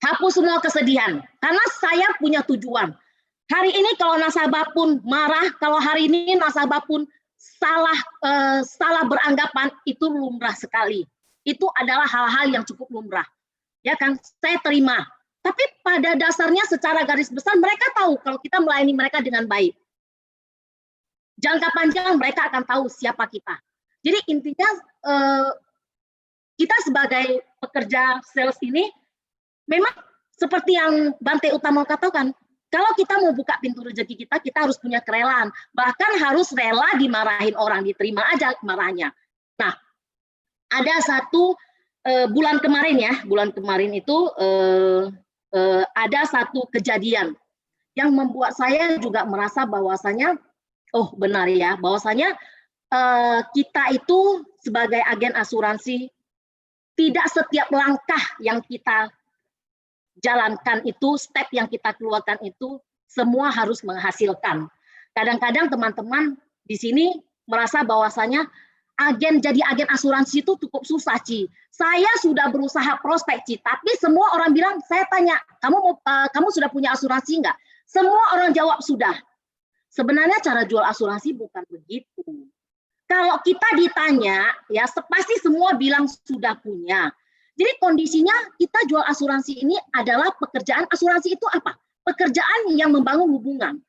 hapus semua kesedihan, karena saya punya tujuan. Hari ini kalau nasabah pun marah, kalau hari ini nasabah pun salah beranggapan, itu lumrah sekali. Itu adalah hal-hal yang cukup lumrah. Ya kan, saya terima. Tapi pada dasarnya secara garis besar mereka tahu kalau kita melayani mereka dengan baik. Jangka panjang mereka akan tahu siapa kita. Jadi intinya kita sebagai pekerja sales ini memang seperti yang Bante Utama katakan, kalau kita mau buka pintu rezeki kita, kita harus punya kerelaan. Bahkan harus rela dimarahin orang, diterima aja marahnya. Nah, ada satu bulan kemarin itu ada satu kejadian yang membuat saya juga merasa bahwasanya, benar ya, bahwasanya kita itu sebagai agen asuransi, tidak setiap langkah yang kita jalankan itu, step yang kita keluarkan itu, semua harus menghasilkan. Kadang-kadang teman-teman di sini merasa bahwasanya jadi agen asuransi itu cukup susah, Ci. Saya sudah berusaha prospek, Ci, tapi semua orang bilang, saya tanya, kamu sudah punya asuransi nggak? Semua orang jawab sudah. Sebenarnya cara jual asuransi bukan begitu. Kalau kita ditanya, ya pasti semua bilang sudah punya. Jadi kondisinya kita jual asuransi ini adalah pekerjaan. Asuransi itu apa? Pekerjaan yang membangun hubungan.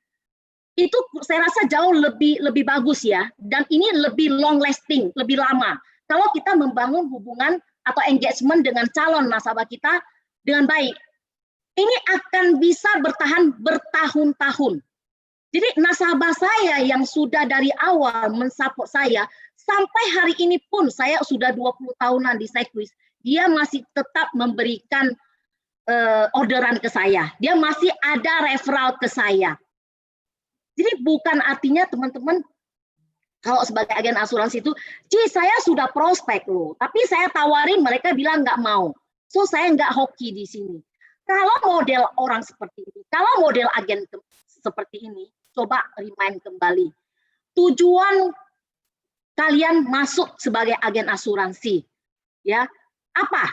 Itu saya rasa jauh lebih bagus ya, dan ini lebih long lasting, lebih lama. Kalau kita membangun hubungan atau engagement dengan calon nasabah kita dengan baik, ini akan bisa bertahan bertahun-tahun. Jadi nasabah saya yang sudah dari awal mensupport saya, sampai hari ini pun saya sudah 20 tahunan di Sequi, dia masih tetap memberikan orderan ke saya. Dia masih ada referral ke saya. Jadi bukan artinya teman-teman kalau sebagai agen asuransi itu, Ci saya sudah prospek loh, tapi saya tawarin mereka bilang nggak mau. So saya nggak hoki di sini. Kalau model orang seperti ini, kalau model agen seperti ini, coba remind kembali. Tujuan kalian masuk sebagai agen asuransi, ya apa?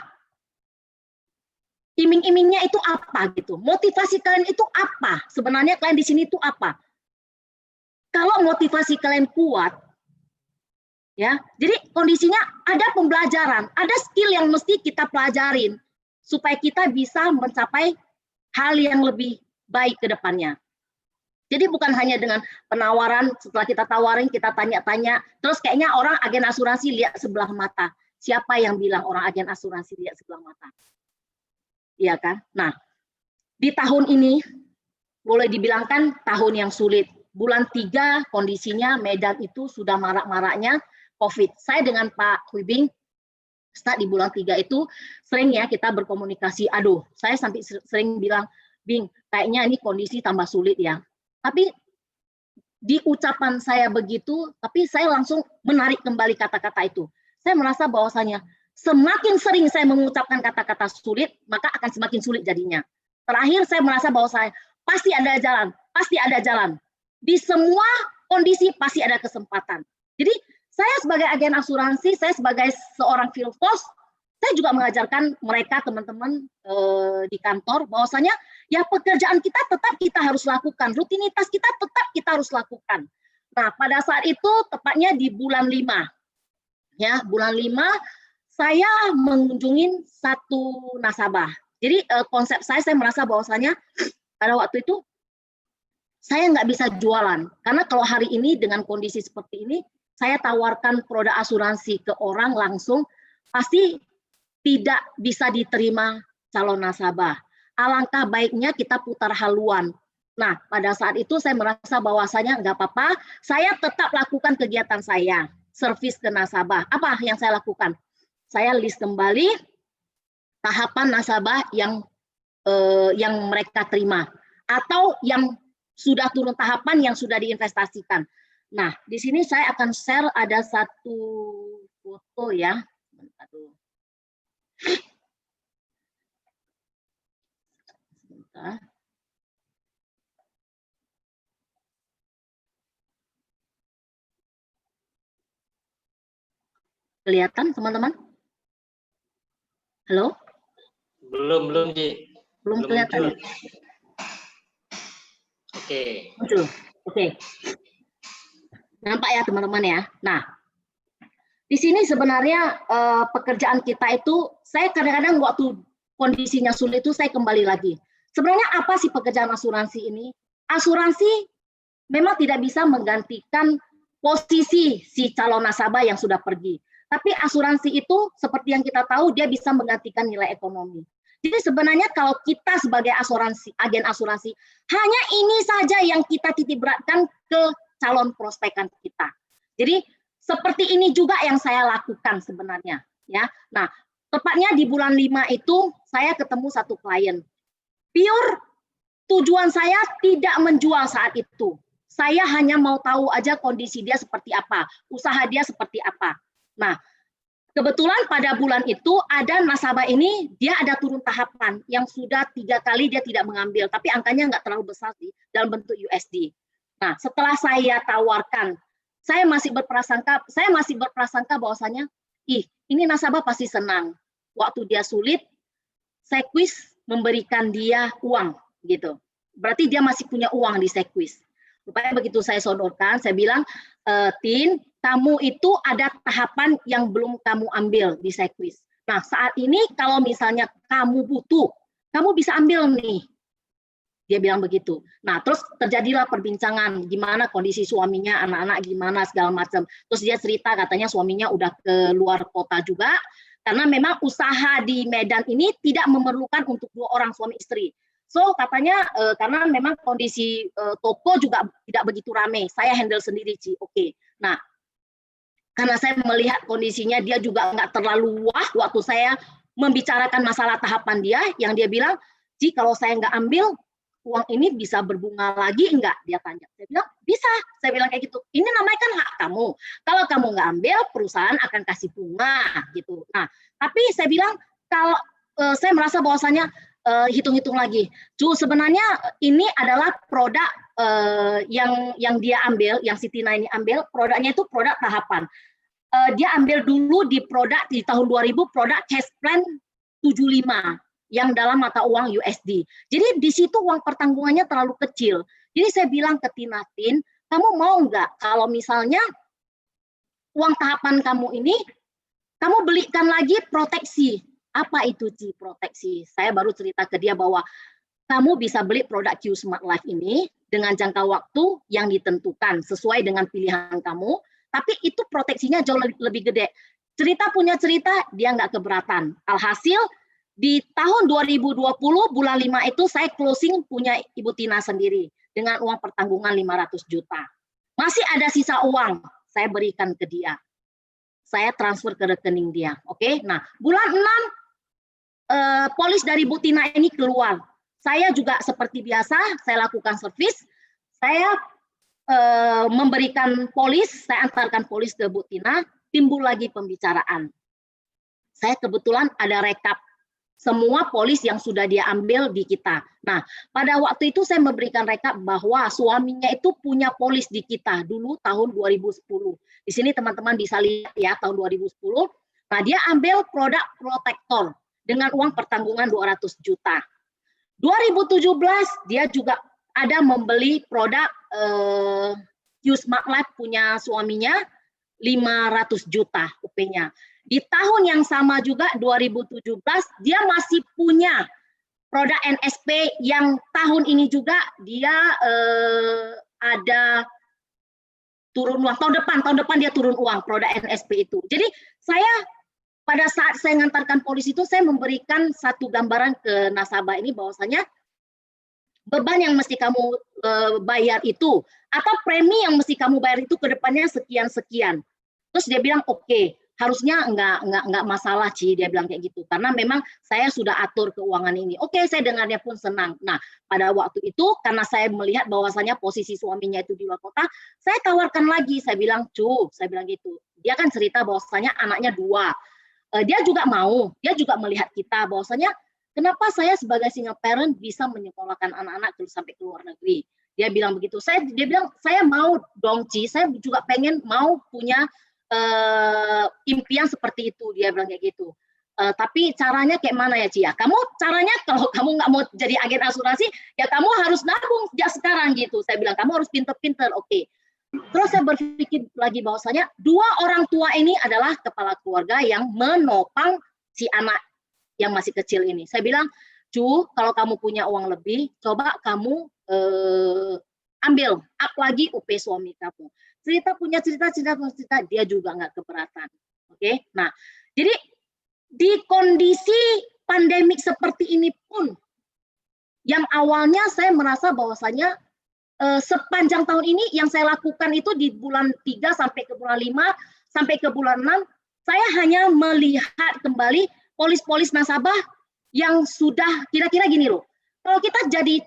Iming-imingnya itu apa gitu? Motivasi kalian itu apa? Sebenarnya kalian di sini itu apa? Kalau motivasi kalian kuat, ya, jadi kondisinya ada pembelajaran, ada skill yang mesti kita pelajarin supaya kita bisa mencapai hal yang lebih baik ke depannya. Jadi bukan hanya dengan penawaran, setelah kita tawarin, kita tanya-tanya, terus kayaknya orang agen asuransi lihat sebelah mata. Siapa yang bilang orang agen asuransi lihat sebelah mata? Iya kan? Nah, di tahun ini, boleh dibilangkan tahun yang sulit. Bulan 3 kondisinya Medan itu sudah marak-maraknya COVID. Saya dengan Pak Huibing, start di bulan 3 itu, sering ya kita berkomunikasi, aduh, saya sampai sering bilang, Bing, kayaknya ini kondisi tambah sulit ya. Tapi di ucapan saya begitu, tapi saya langsung menarik kembali kata-kata itu. Saya merasa bahwasanya semakin sering saya mengucapkan kata-kata sulit, maka akan semakin sulit jadinya. Terakhir saya merasa bahwa saya pasti ada jalan, pasti ada jalan. Di semua kondisi pasti ada kesempatan. Jadi saya sebagai agen asuransi, saya sebagai seorang field force, saya juga mengajarkan mereka teman-teman di kantor bahwasanya ya pekerjaan kita tetap kita harus lakukan, rutinitas kita tetap kita harus lakukan. Nah, pada saat itu tepatnya di bulan 5. Ya, bulan 5 saya mengunjungi satu nasabah. Jadi konsep saya merasa bahwasanya pada waktu itu saya nggak bisa jualan. Karena kalau hari ini dengan kondisi seperti ini, saya tawarkan produk asuransi ke orang langsung, pasti tidak bisa diterima calon nasabah. Alangkah baiknya kita putar haluan. Nah, pada saat itu saya merasa bahwasanya nggak apa-apa, saya tetap lakukan kegiatan saya, servis ke nasabah. Apa yang saya lakukan? Saya list kembali tahapan nasabah yang mereka terima, atau yang sudah turun tahapan yang sudah diinvestasikan. Nah, di sini saya akan share ada satu foto ya. Aduh. Sebentar. Kelihatan teman-teman? Halo? Belum, Ji. Belum kelihatan. Muncul. Oke. Muncul. Oke. Nampak ya teman-teman ya. Nah, di sini sebenarnya pekerjaan kita itu, saya kadang-kadang waktu kondisinya sulit itu saya kembali lagi. Sebenarnya apa sih pekerjaan asuransi ini? Asuransi memang tidak bisa menggantikan posisi si calon nasabah yang sudah pergi. Tapi asuransi itu seperti yang kita tahu dia bisa menggantikan nilai ekonomi. Jadi sebenarnya kalau kita sebagai agen asuransi, hanya ini saja yang kita titik beratkan ke calon prospekan kita. Jadi seperti ini juga yang saya lakukan sebenarnya, ya. Nah, tepatnya di bulan 5 itu saya ketemu satu klien. Pure tujuan saya tidak menjual saat itu. Saya hanya mau tahu aja kondisi dia seperti apa, usaha dia seperti apa. Nah, kebetulan pada bulan itu ada nasabah ini, dia ada turun tahapan yang sudah 3 kali dia tidak mengambil, tapi angkanya nggak terlalu besar sih, dalam bentuk USD. Nah, setelah saya tawarkan, saya masih berprasangka bahwasanya, ini nasabah pasti senang. Waktu dia sulit, Sequis memberikan dia uang, gitu. Berarti dia masih punya uang di Sequis. Rupanya begitu saya sodorkan, saya bilang, Tin, kamu itu ada tahapan yang belum kamu ambil di Sequis. Nah, saat ini kalau misalnya kamu butuh, kamu bisa ambil nih. Dia bilang begitu. Nah, terus terjadilah perbincangan, gimana kondisi suaminya, anak-anak gimana, segala macam. Terus dia cerita katanya suaminya udah ke luar kota juga, karena memang usaha di Medan ini tidak memerlukan untuk 2 orang suami istri. So katanya karena memang kondisi toko juga tidak begitu ramai, saya handle sendiri sih. Oke. Nah, karena saya melihat kondisinya dia juga nggak terlalu wah waktu saya membicarakan masalah tahapan dia, yang dia bilang, Ji kalau saya nggak ambil uang ini bisa berbunga lagi enggak? Dia tanya. Saya bilang bisa. Saya bilang kayak gitu. Ini namanya kan hak kamu. Kalau kamu nggak ambil, perusahaan akan kasih bunga gitu. Nah, tapi saya bilang kalau saya merasa bahwasanya hitung-hitung lagi. Sebenarnya ini adalah produk yang dia ambil, yang Siti Tina ini ambil, produknya itu produk tahapan. Dia ambil dulu di produk di tahun 2000 produk cash plan 75 yang dalam mata uang USD. Jadi di situ uang pertanggungannya terlalu kecil. Jadi saya bilang ke Tina, Tin, kamu mau nggak kalau misalnya uang tahapan kamu ini, kamu belikan lagi proteksi. Apa itu Ci proteksi? Saya baru cerita ke dia bahwa kamu bisa beli produk Q Smart Life ini dengan jangka waktu yang ditentukan sesuai dengan pilihan kamu, tapi itu proteksinya jauh lebih gede. Cerita punya cerita, dia nggak keberatan. Alhasil, di tahun 2020, bulan 5 itu saya closing punya Ibu Tina sendiri dengan uang pertanggungan 500 juta. Masih ada sisa uang, saya berikan ke dia. Saya transfer ke rekening dia. Oke, nah bulan 6, polis dari Bu Tina ini keluar. Saya juga seperti biasa, saya lakukan servis, saya memberikan polis, saya antarkan polis ke Bu Tina, timbul lagi pembicaraan. Saya kebetulan ada rekap semua polis yang sudah dia ambil di kita. Nah, pada waktu itu saya memberikan rekap bahwa suaminya itu punya polis di kita dulu tahun 2010. Di sini teman-teman bisa lihat ya, tahun 2010. Nah, dia ambil produk protektor dengan uang pertanggungan 200 juta. 2017 dia juga ada membeli produk Q Smart Life punya suaminya 500 juta UP-nya. Di tahun yang sama juga 2017 dia masih punya produk NSP yang tahun ini juga dia ada turun uang. Tahun depan dia turun uang produk NSP itu. Jadi saya pada saat saya mengantarkan polis itu, saya memberikan satu gambaran ke nasabah ini bahwasanya beban yang mesti kamu bayar itu, atau premi yang mesti kamu bayar itu ke depannya sekian-sekian. Terus dia bilang, oke, harusnya enggak masalah, Ci, dia bilang kayak gitu. Karena memang saya sudah atur keuangan ini. Oke, saya dengarnya pun senang. Nah, pada waktu itu, karena saya melihat bahwasanya posisi suaminya itu di luar kota, saya tawarkan lagi, saya bilang, saya bilang gitu. Dia kan cerita bahwasanya anaknya 2. Dia juga mau, dia juga melihat kita bahwasanya kenapa saya sebagai single parent bisa menyekolahkan anak-anak terus sampai ke luar negeri. Dia bilang begitu. Dia bilang saya mau dong, Ci, saya juga pengen mau punya impian seperti itu. Dia bilang kayak gitu. Tapi caranya kayak mana ya, Ci? Ya, kamu caranya kalau kamu nggak mau jadi agen asuransi, ya kamu harus nabung sejak sekarang gitu. Saya bilang kamu harus pinter-pinter, oke. Terus saya berpikir lagi bahwasanya 2 orang tua ini adalah kepala keluarga yang menopang si anak yang masih kecil ini. Saya bilang, kalau kamu punya uang lebih, coba kamu ambil up lagi UP suami kamu. Cerita, dia juga nggak keberatan. Oke, nah, jadi di kondisi pandemik seperti ini pun, yang awalnya saya merasa bahwasanya sepanjang tahun ini yang saya lakukan itu di bulan 3 sampai ke bulan 5 sampai ke bulan 6, saya hanya melihat kembali polis-polis nasabah yang sudah kira-kira gini loh. Kalau kita jadi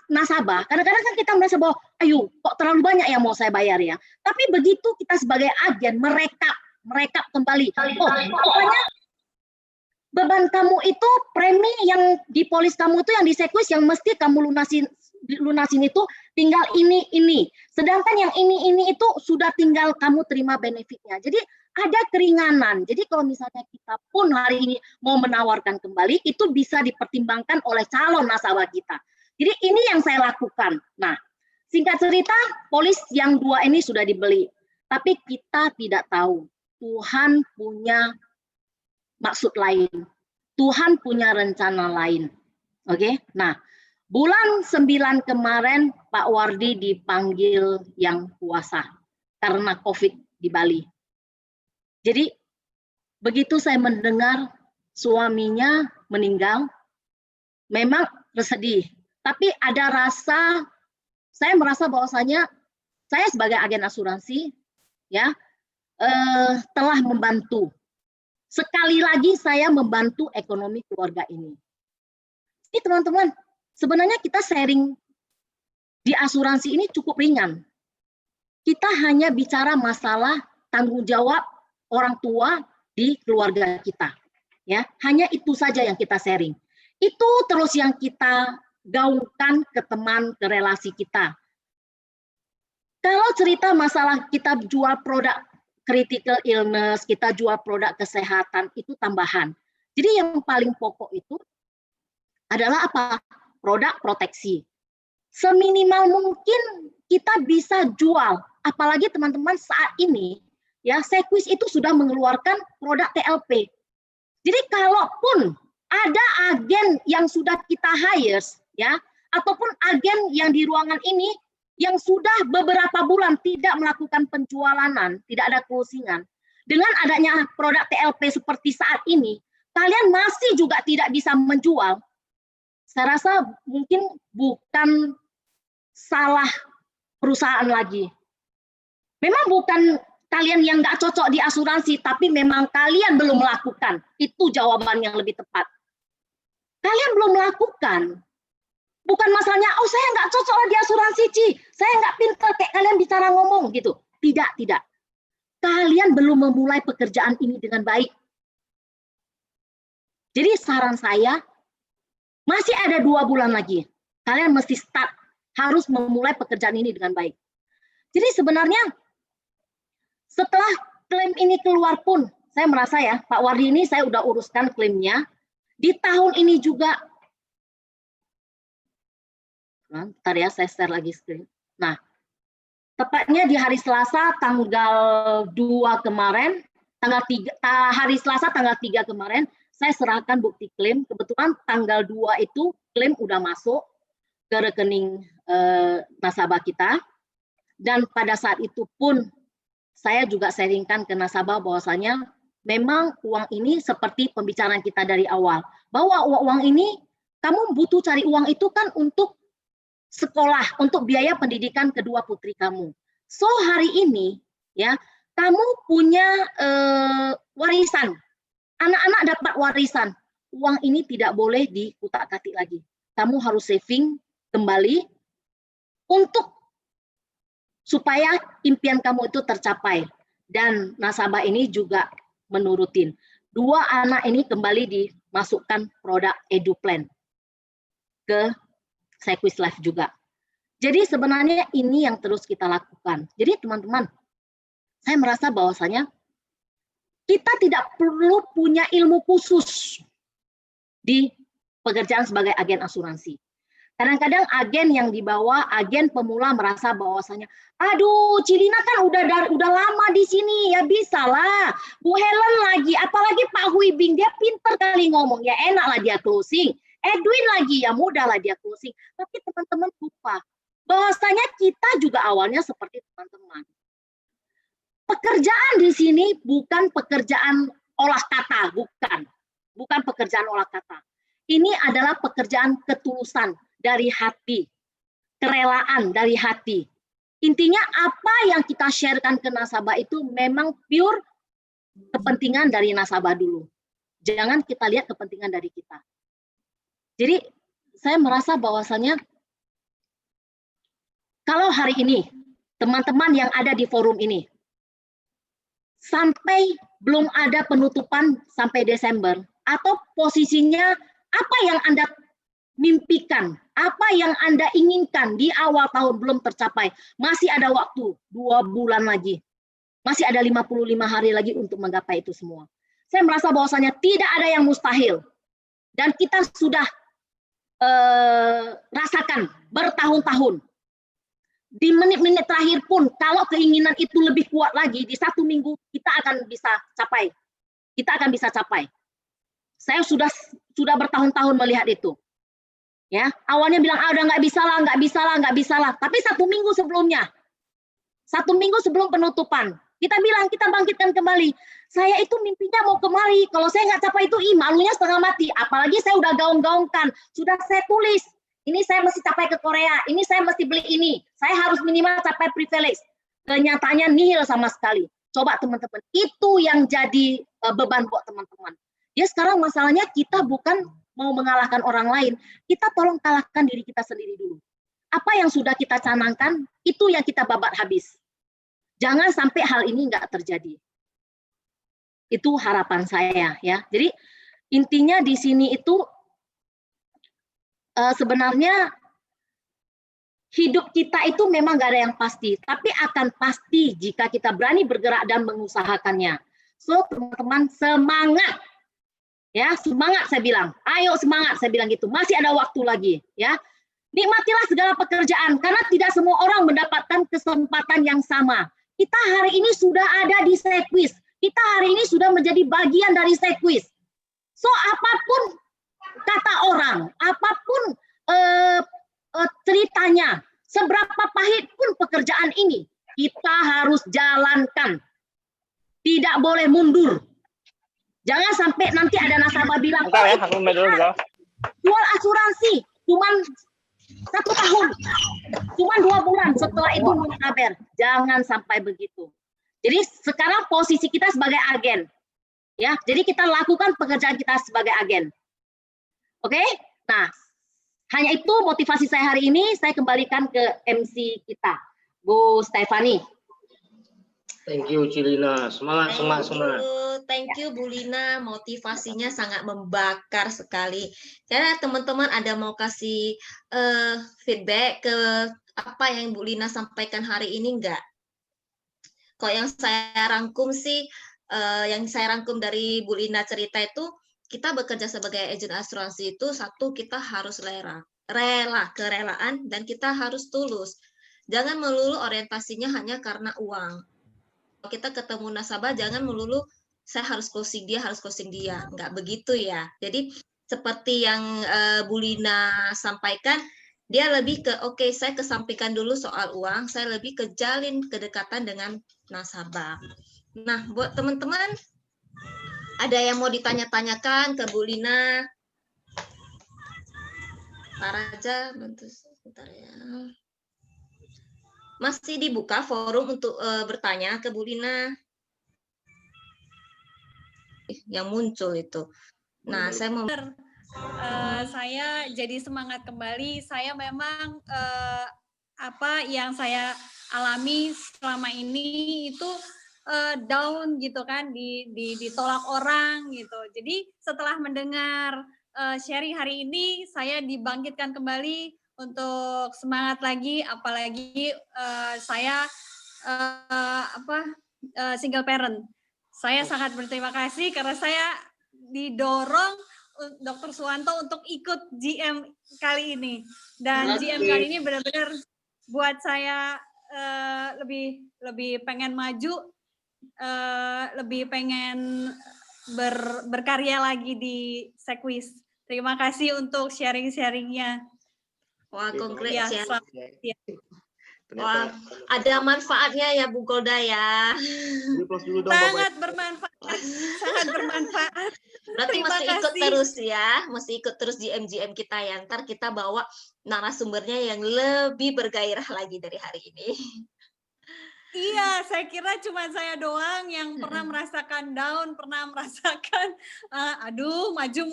nasabah, kadang-kadang kan kita merasa bahwa ayo kok terlalu banyak yang mau saya bayar ya. Tapi begitu kita sebagai agen merekap kembali. Oh, pokoknya beban kamu itu premi yang di polis kamu itu yang di sekuis yang mesti kamu lunasin itu tinggal ini. Sedangkan yang ini itu sudah tinggal kamu terima benefitnya. Jadi ada keringanan. Jadi kalau misalnya kita pun hari ini mau menawarkan kembali, itu bisa dipertimbangkan oleh calon nasabah kita. Jadi ini yang saya lakukan. Nah, singkat cerita, polis yang 2 ini sudah dibeli. Tapi kita tidak tahu. Tuhan punya maksud lain. Tuhan punya rencana lain. Oke? Nah, bulan 9 kemarin Pak Wardi dipanggil yang kuasa karena COVID di Bali. Jadi begitu saya mendengar suaminya meninggal, memang bersedih. Tapi ada rasa, saya merasa bahwasanya saya sebagai agen asuransi ya telah membantu. Sekali lagi saya membantu ekonomi keluarga ini. Ini teman-teman, sebenarnya kita sharing di asuransi ini cukup ringan. Kita hanya bicara masalah tanggung jawab orang tua di keluarga kita. Ya, hanya itu saja yang kita sharing. Itu terus yang kita gaungkan ke teman, ke relasi kita. Kalau cerita masalah kita jual produk critical illness, kita jual produk kesehatan, itu tambahan. Jadi yang paling pokok itu adalah apa? Produk proteksi. Seminimal mungkin kita bisa jual, apalagi teman-teman saat ini, ya Sekuis itu sudah mengeluarkan produk TLP. Jadi kalaupun ada agen yang sudah kita hire, ya, ataupun agen yang di ruangan ini yang sudah beberapa bulan tidak melakukan penjualan, tidak ada closingan. Dengan adanya produk TLP seperti saat ini, kalian masih juga tidak bisa menjual. Saya rasa mungkin bukan salah perusahaan lagi. Memang bukan kalian yang nggak cocok di asuransi, tapi memang kalian belum melakukan. Itu jawaban yang lebih tepat. Kalian belum melakukan. Bukan masalahnya, oh saya nggak cocok di asuransi, Ci. Saya nggak pintar kayak kalian bicara ngomong gitu. Tidak, tidak. Kalian belum memulai pekerjaan ini dengan baik. Jadi saran saya, masih ada 2 bulan lagi. Kalian mesti start, harus memulai pekerjaan ini dengan baik. Jadi sebenarnya setelah klaim ini keluar pun, saya merasa ya, Pak Wardi ini saya udah uruskan klaimnya. Di tahun ini juga, bentar ya, saya share lagi screen. Nah, tepatnya di hari Selasa tanggal 2 kemarin, hari Selasa tanggal 3 kemarin, saya serahkan bukti klaim. Kebetulan tanggal 2 itu klaim udah masuk ke rekening nasabah kita. Dan pada saat itu pun saya juga sharingkan ke nasabah bahwasanya memang uang ini seperti pembicaraan kita dari awal. Bahwa uang ini, kamu butuh cari uang itu kan untuk sekolah, untuk biaya pendidikan kedua putri kamu. So hari ini ya, kamu punya warisan. Anak-anak dapat warisan. Uang ini tidak boleh dikutak-katik lagi. Kamu harus saving kembali untuk supaya impian kamu itu tercapai. Dan nasabah ini juga menurutin. 2 anak ini kembali dimasukkan produk EduPlan ke Sequis Life juga. Jadi sebenarnya ini yang terus kita lakukan. Jadi teman-teman, saya merasa bahwasanya kita tidak perlu punya ilmu khusus di pekerjaan sebagai agen asuransi. Kadang-kadang agen yang dibawa, agen pemula merasa bahwasanya, aduh, Cilina kan udah lama di sini, ya bisa lah. Bu Helen lagi, apalagi Pak Huibing, dia pinter kali ngomong, ya enak lah dia closing. Edwin lagi, ya mudah lah dia closing. Tapi teman-teman lupa, bahwasanya kita juga awalnya seperti teman-teman. Pekerjaan di sini bukan pekerjaan olah kata, bukan pekerjaan olah kata. Ini adalah pekerjaan ketulusan dari hati, kerelaan dari hati. Intinya apa yang kita sharekan ke nasabah itu memang pure kepentingan dari nasabah dulu. Jangan kita lihat kepentingan dari kita. Jadi saya merasa bahwasanya kalau hari ini teman-teman yang ada di forum ini sampai belum ada penutupan sampai Desember, atau posisinya apa yang Anda mimpikan, apa yang Anda inginkan di awal tahun belum tercapai, masih ada waktu 2 bulan lagi. Masih ada 55 hari lagi untuk menggapai itu semua. Saya merasa bahwasanya tidak ada yang mustahil. Dan kita sudah rasakan bertahun-tahun. Di menit-menit terakhir pun, kalau keinginan itu lebih kuat lagi, di 1 minggu kita akan bisa capai. Kita akan bisa capai. Saya sudah bertahun-tahun melihat itu. Ya, awalnya bilang, udah nggak bisa lah. Tapi 1 minggu sebelumnya, 1 minggu sebelum penutupan, kita bilang, kita bangkitkan kembali. Saya itu mimpinya mau kemari. Kalau saya nggak capai itu, malunya setengah mati. Apalagi saya udah gaung-gaungkan, sudah saya tulis. Ini saya mesti capai ke Korea, ini saya mesti beli ini. Saya harus minimal capai privilege. Kenyataannya nihil sama sekali. Coba teman-teman, itu yang jadi beban buat teman-teman. Ya sekarang masalahnya kita bukan mau mengalahkan orang lain, kita tolong kalahkan diri kita sendiri dulu. Apa yang sudah kita canangkan, itu yang kita babat habis. Jangan sampai hal ini nggak terjadi. Itu harapan saya ya. Jadi intinya di sini itu sebenarnya hidup kita itu memang nggak ada yang pasti, tapi akan pasti jika kita berani bergerak dan mengusahakannya. So teman-teman semangat. Ya, semangat saya bilang. Ayo semangat saya bilang gitu. Masih ada waktu lagi, ya. Nikmatilah segala pekerjaan karena tidak semua orang mendapatkan kesempatan yang sama. Kita hari ini sudah ada di Sequis. Kita hari ini sudah menjadi bagian dari Sequis. So apapun kata orang, apapun ceritanya, seberapa pahit pun pekerjaan ini, kita harus jalankan. Tidak boleh mundur. Jangan sampai nanti ada nasabah bilang, Bentar ya, aku dulu. jual asuransi cuman 1 tahun, cuman 2 bulan, setelah itu muntaber. Jangan sampai begitu. Jadi sekarang posisi kita sebagai agen, ya. Jadi kita lakukan pekerjaan kita sebagai agen. Oke? Nah, hanya itu motivasi saya hari ini. Saya kembalikan ke MC kita, Bu Stefani. Thank you Cilina, semangat. Thank you Bu Lina, motivasinya sangat membakar sekali. Karena teman-teman ada mau kasih feedback ke apa yang Bu Lina sampaikan hari ini enggak? Kok yang saya rangkum sih, yang saya rangkum dari Bu Lina cerita itu, kita bekerja sebagai agen asuransi itu satu, kita harus kerelaan, dan kita harus tulus. Jangan melulu orientasinya hanya karena uang. Kalau kita ketemu nasabah, jangan melulu saya harus closing dia, Nggak begitu ya. Jadi seperti yang Bu Lina sampaikan, dia lebih ke oke, saya kesampingkan dulu soal uang, saya lebih ke jalin kedekatan dengan nasabah. Nah, buat teman-teman, ada yang mau ditanya-tanyakan ke Bu Lina? Pak Raja, sebentar ya. Masih dibuka forum untuk bertanya ke Bu Lina. Yang muncul itu. Nah, saya mau saya jadi semangat kembali. Saya memang apa yang saya alami selama ini itu down gitu kan, ditolak orang gitu. Jadi setelah mendengar sharing hari ini, saya dibangkitkan kembali untuk semangat lagi, apalagi saya single parent. Saya sangat berterima kasih karena saya didorong Dr. Suwanto untuk ikut GM kali ini, dan GM kali ini benar-benar buat saya lebih pengen maju, lebih pengen berkarya lagi di Sekwis. Terima kasih untuk sharing-sharingnya. Wah, konkret ya. Ya. Wah, ada manfaatnya ya Bu Golda ya. Sangat bermanfaat, sangat bermanfaat. Berarti masih ikut terus ya, masih ikut terus GM kita ya. Ntar kita bawa narasumbernya yang lebih bergairah lagi dari hari ini. Iya, saya kira cuma saya doang yang pernah merasakan down, pernah merasakan aduh maju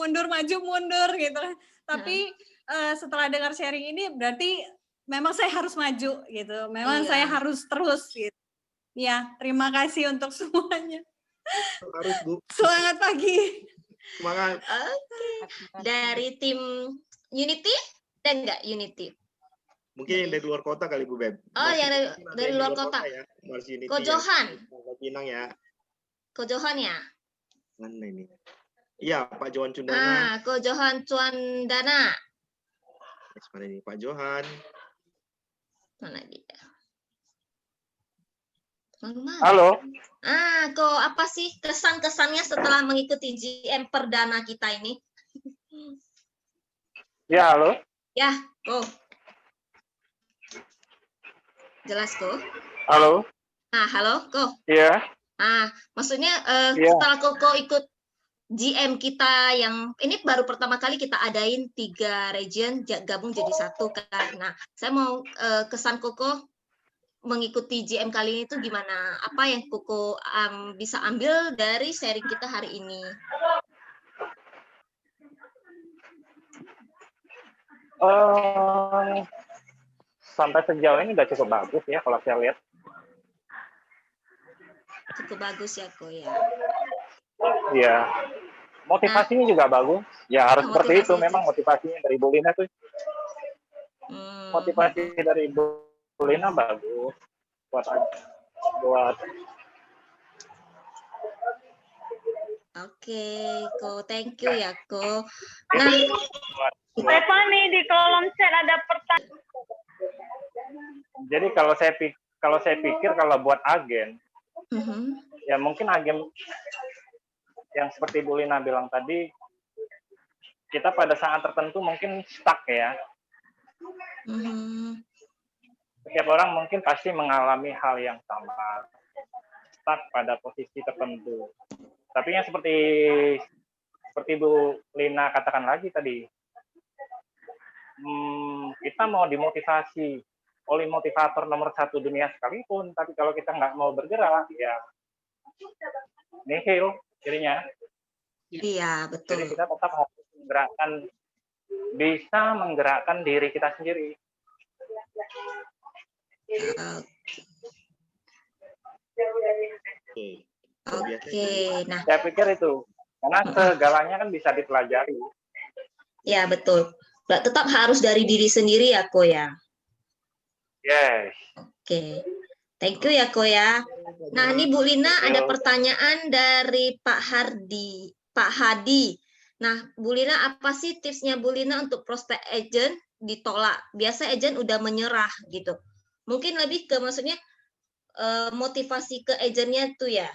mundur gitu. Tapi setelah dengar sharing ini berarti memang saya harus maju gitu. Memang saya harus terus gitu. Ya, terima kasih untuk semuanya. Harus Bu. Semangat pagi. Semangat. Oke. Dari tim Unity dan enggak Unity? Mungkin dari luar kota kali Bu Beb. Oh, yang dari luar kota. Ya. Ko Johan. Pinang ya. Ko Johan ya? Mana ini? Iya, Pak Johan Cundana. Ko Johan Cuandana. Mana ini Pak Johan? Mana dia? Mana? Halo. Kok apa sih kesan-kesannya setelah mengikuti GM perdana kita ini? Ya, halo. Ya, kok. Jelas kok. Halo. Halo kok. Iya. Maksudnya setelah kok ikut GM kita yang ini baru pertama kali kita adain 3 region gabung jadi 1 kan. Nah, saya mau kesan Koko mengikuti GM kali ini itu gimana? Apa yang Koko bisa ambil dari sharing kita hari ini? Sampai sejauh ini udah cukup bagus ya kalau saya lihat. Cukup bagus ya Ko ya. Iya. Motivasinya juga bagus. Ya harus seperti itu. Memang motivasinya dari Bu Lina tuh. Motivasi dari Bu Lina bagus. Buat Oke, Ko, thank you ya, Ko. Nah, Stefani di kolom chat ada pertanyaan. Jadi kalau saya pikir kalau buat agen, ya mungkin agen yang seperti Bu Lina bilang tadi, kita pada saat tertentu mungkin stuck ya. Setiap orang mungkin pasti mengalami hal yang sama, stuck pada posisi tertentu. Tapi yang seperti Bu Lina katakan lagi tadi, kita mau dimotivasi oleh motivator nomor 1 dunia sekalipun, tapi kalau kita nggak mau bergerak, ya nihil jadinya. Iya, betul. Jadi kita tetap harus bisa menggerakkan diri kita sendiri. Oke, nah. Saya pikir itu, karena segalanya kan bisa dipelajari. Ya, betul. Tetap harus dari diri sendiri ya, Ko ya. Yes. Oke. Thank you ya, Ko ya. Nah, ini Bu Lina ada pertanyaan dari Pak Hadi. Nah, Bu Lina, apa sih tipsnya Bu Lina untuk prospek agent ditolak? Biasa agent udah menyerah gitu. Mungkin lebih ke maksudnya motivasi ke agentnya tuh ya.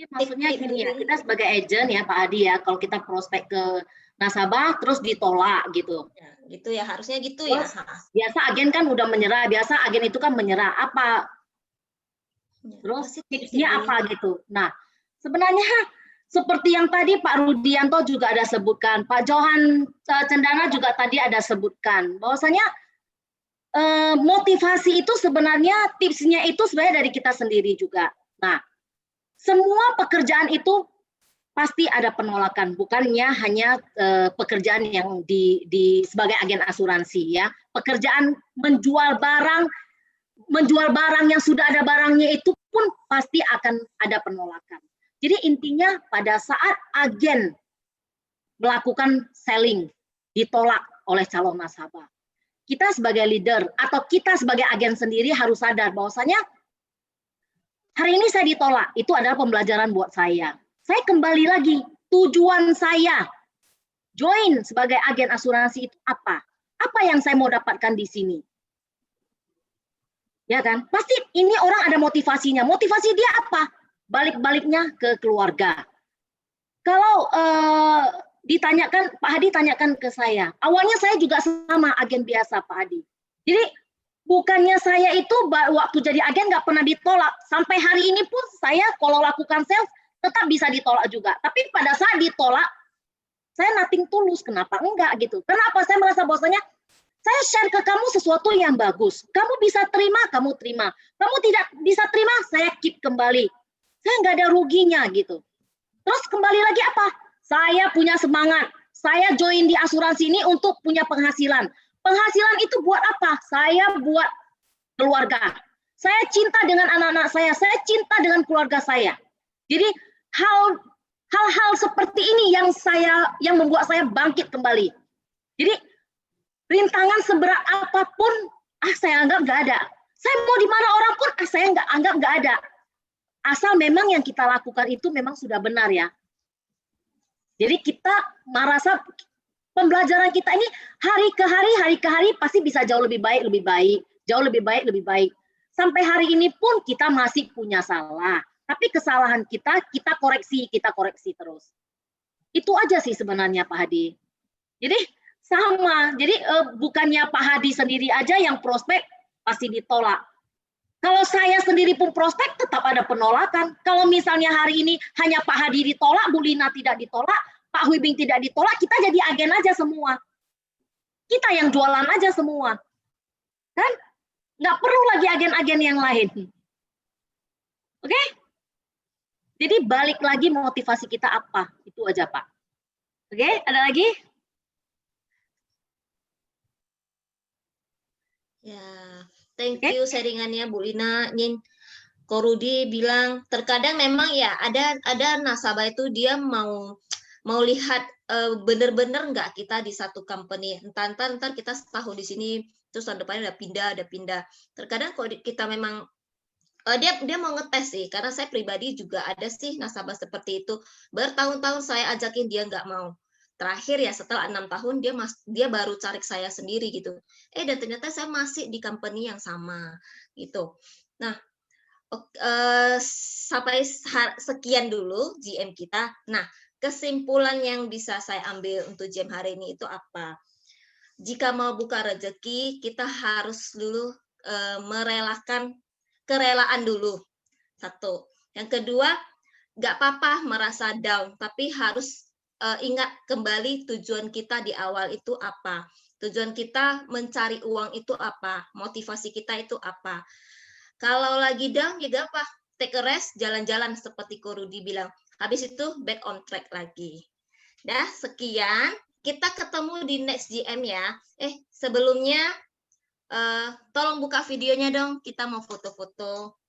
Maksudnya gini ya, kita sebagai agent ya Pak Hadi ya, kalau kita prospek ke nasabah terus ditolak gitu. Ya, gitu ya, harusnya gitu ya. Biasa agen kan udah menyerah, biasa agen itu kan menyerah. Apa? Terus tipsnya apa gitu. Nah, sebenarnya seperti yang tadi Pak Rudianto juga ada sebutkan, Pak Johan Cendana juga tadi ada sebutkan, bahwasanya motivasi itu sebenarnya tipsnya itu sebenarnya dari kita sendiri juga. Nah, semua pekerjaan itu pasti ada penolakan, bukannya hanya pekerjaan yang di sebagai agen asuransi ya. Pekerjaan menjual barang yang sudah ada barangnya itu pun pasti akan ada penolakan. Jadi intinya pada saat agen melakukan selling ditolak oleh calon nasabah, kita sebagai leader atau kita sebagai agen sendiri harus sadar bahwasanya hari ini saya ditolak, itu adalah pembelajaran buat saya. Saya kembali lagi, tujuan saya join sebagai agen asuransi itu apa? Apa yang saya mau dapatkan di sini? Ya kan? Pasti ini orang ada motivasinya. Motivasi dia apa? Balik-baliknya ke keluarga. Kalau ditanyakan, Pak Hadi tanyakan ke saya. Awalnya saya juga sama agen biasa, Pak Hadi. Jadi bukannya saya itu waktu jadi agen nggak pernah ditolak. Sampai hari ini pun saya kalau lakukan sales tetap bisa ditolak juga. Tapi pada saat ditolak, saya nothing tulus. Kenapa enggak gitu? Kenapa? Saya merasa bahwasanya saya share ke kamu sesuatu yang bagus. Kamu bisa terima, kamu terima. Kamu tidak bisa terima, saya keep kembali. Saya nggak ada ruginya gitu. Terus kembali lagi apa? Saya punya semangat. Saya join di asuransi ini untuk punya penghasilan. Penghasilan itu buat apa? Saya buat keluarga. Saya cinta dengan anak-anak saya cinta dengan keluarga saya. Jadi hal-hal seperti ini yang membuat saya bangkit kembali. Jadi rintangan seberat apapun, saya anggap nggak ada. Saya mau di mana orang pun, saya anggap nggak ada. Asal memang yang kita lakukan itu memang sudah benar ya. Jadi kita merasa pembelajaran kita ini hari ke hari pasti bisa jauh lebih baik, jauh lebih baik. Sampai hari ini pun kita masih punya salah. Tapi kesalahan kita koreksi terus. Itu aja sih sebenarnya Pak Hadi. Jadi sama, jadi bukannya Pak Hadi sendiri aja yang prospek pasti ditolak. Kalau saya sendiri pun prospek tetap ada penolakan. Kalau misalnya hari ini hanya Pak Hadi ditolak, Bu Lina tidak ditolak, Pak Huibing tidak ditolak, kita jadi agen aja semua. Kita yang jualan aja semua. Kan? Nggak perlu lagi agen-agen yang lain. Oke? Jadi balik lagi motivasi kita apa? Itu aja Pak. Oke, ada lagi? Ya, thank you sharingannya Bu Lina. Ko Rudi bilang terkadang memang ya ada nasabah itu dia mau lihat bener-bener nggak kita di satu company. Ntar kita setahun di sini terus tahun depannya ada pindah. Terkadang kalau kita memang dia mau ngetes sih, karena saya pribadi juga ada sih nasabah seperti itu. Bertahun-tahun saya ajakin dia nggak mau. Terakhir ya setelah 6 tahun dia baru cari saya sendiri gitu. Dan ternyata saya masih di company yang sama gitu. Nah, sampai sekian dulu GM kita. Nah, kesimpulan yang bisa saya ambil untuk GM hari ini itu apa? jika mau buka rezeki, kita harus dulu merelakan kerelaan dulu. Satu. Yang kedua, nggak apa-apa merasa down, tapi harus ingat kembali tujuan kita di awal itu apa. Tujuan kita mencari uang itu apa, motivasi kita itu apa. Kalau lagi down, ya gak apa, take a rest, jalan-jalan seperti Ko Rudi bilang. Habis itu back on track lagi. Dah, sekian. Kita ketemu di next GM ya. Sebelumnya, tolong buka videonya dong, kita mau foto-foto.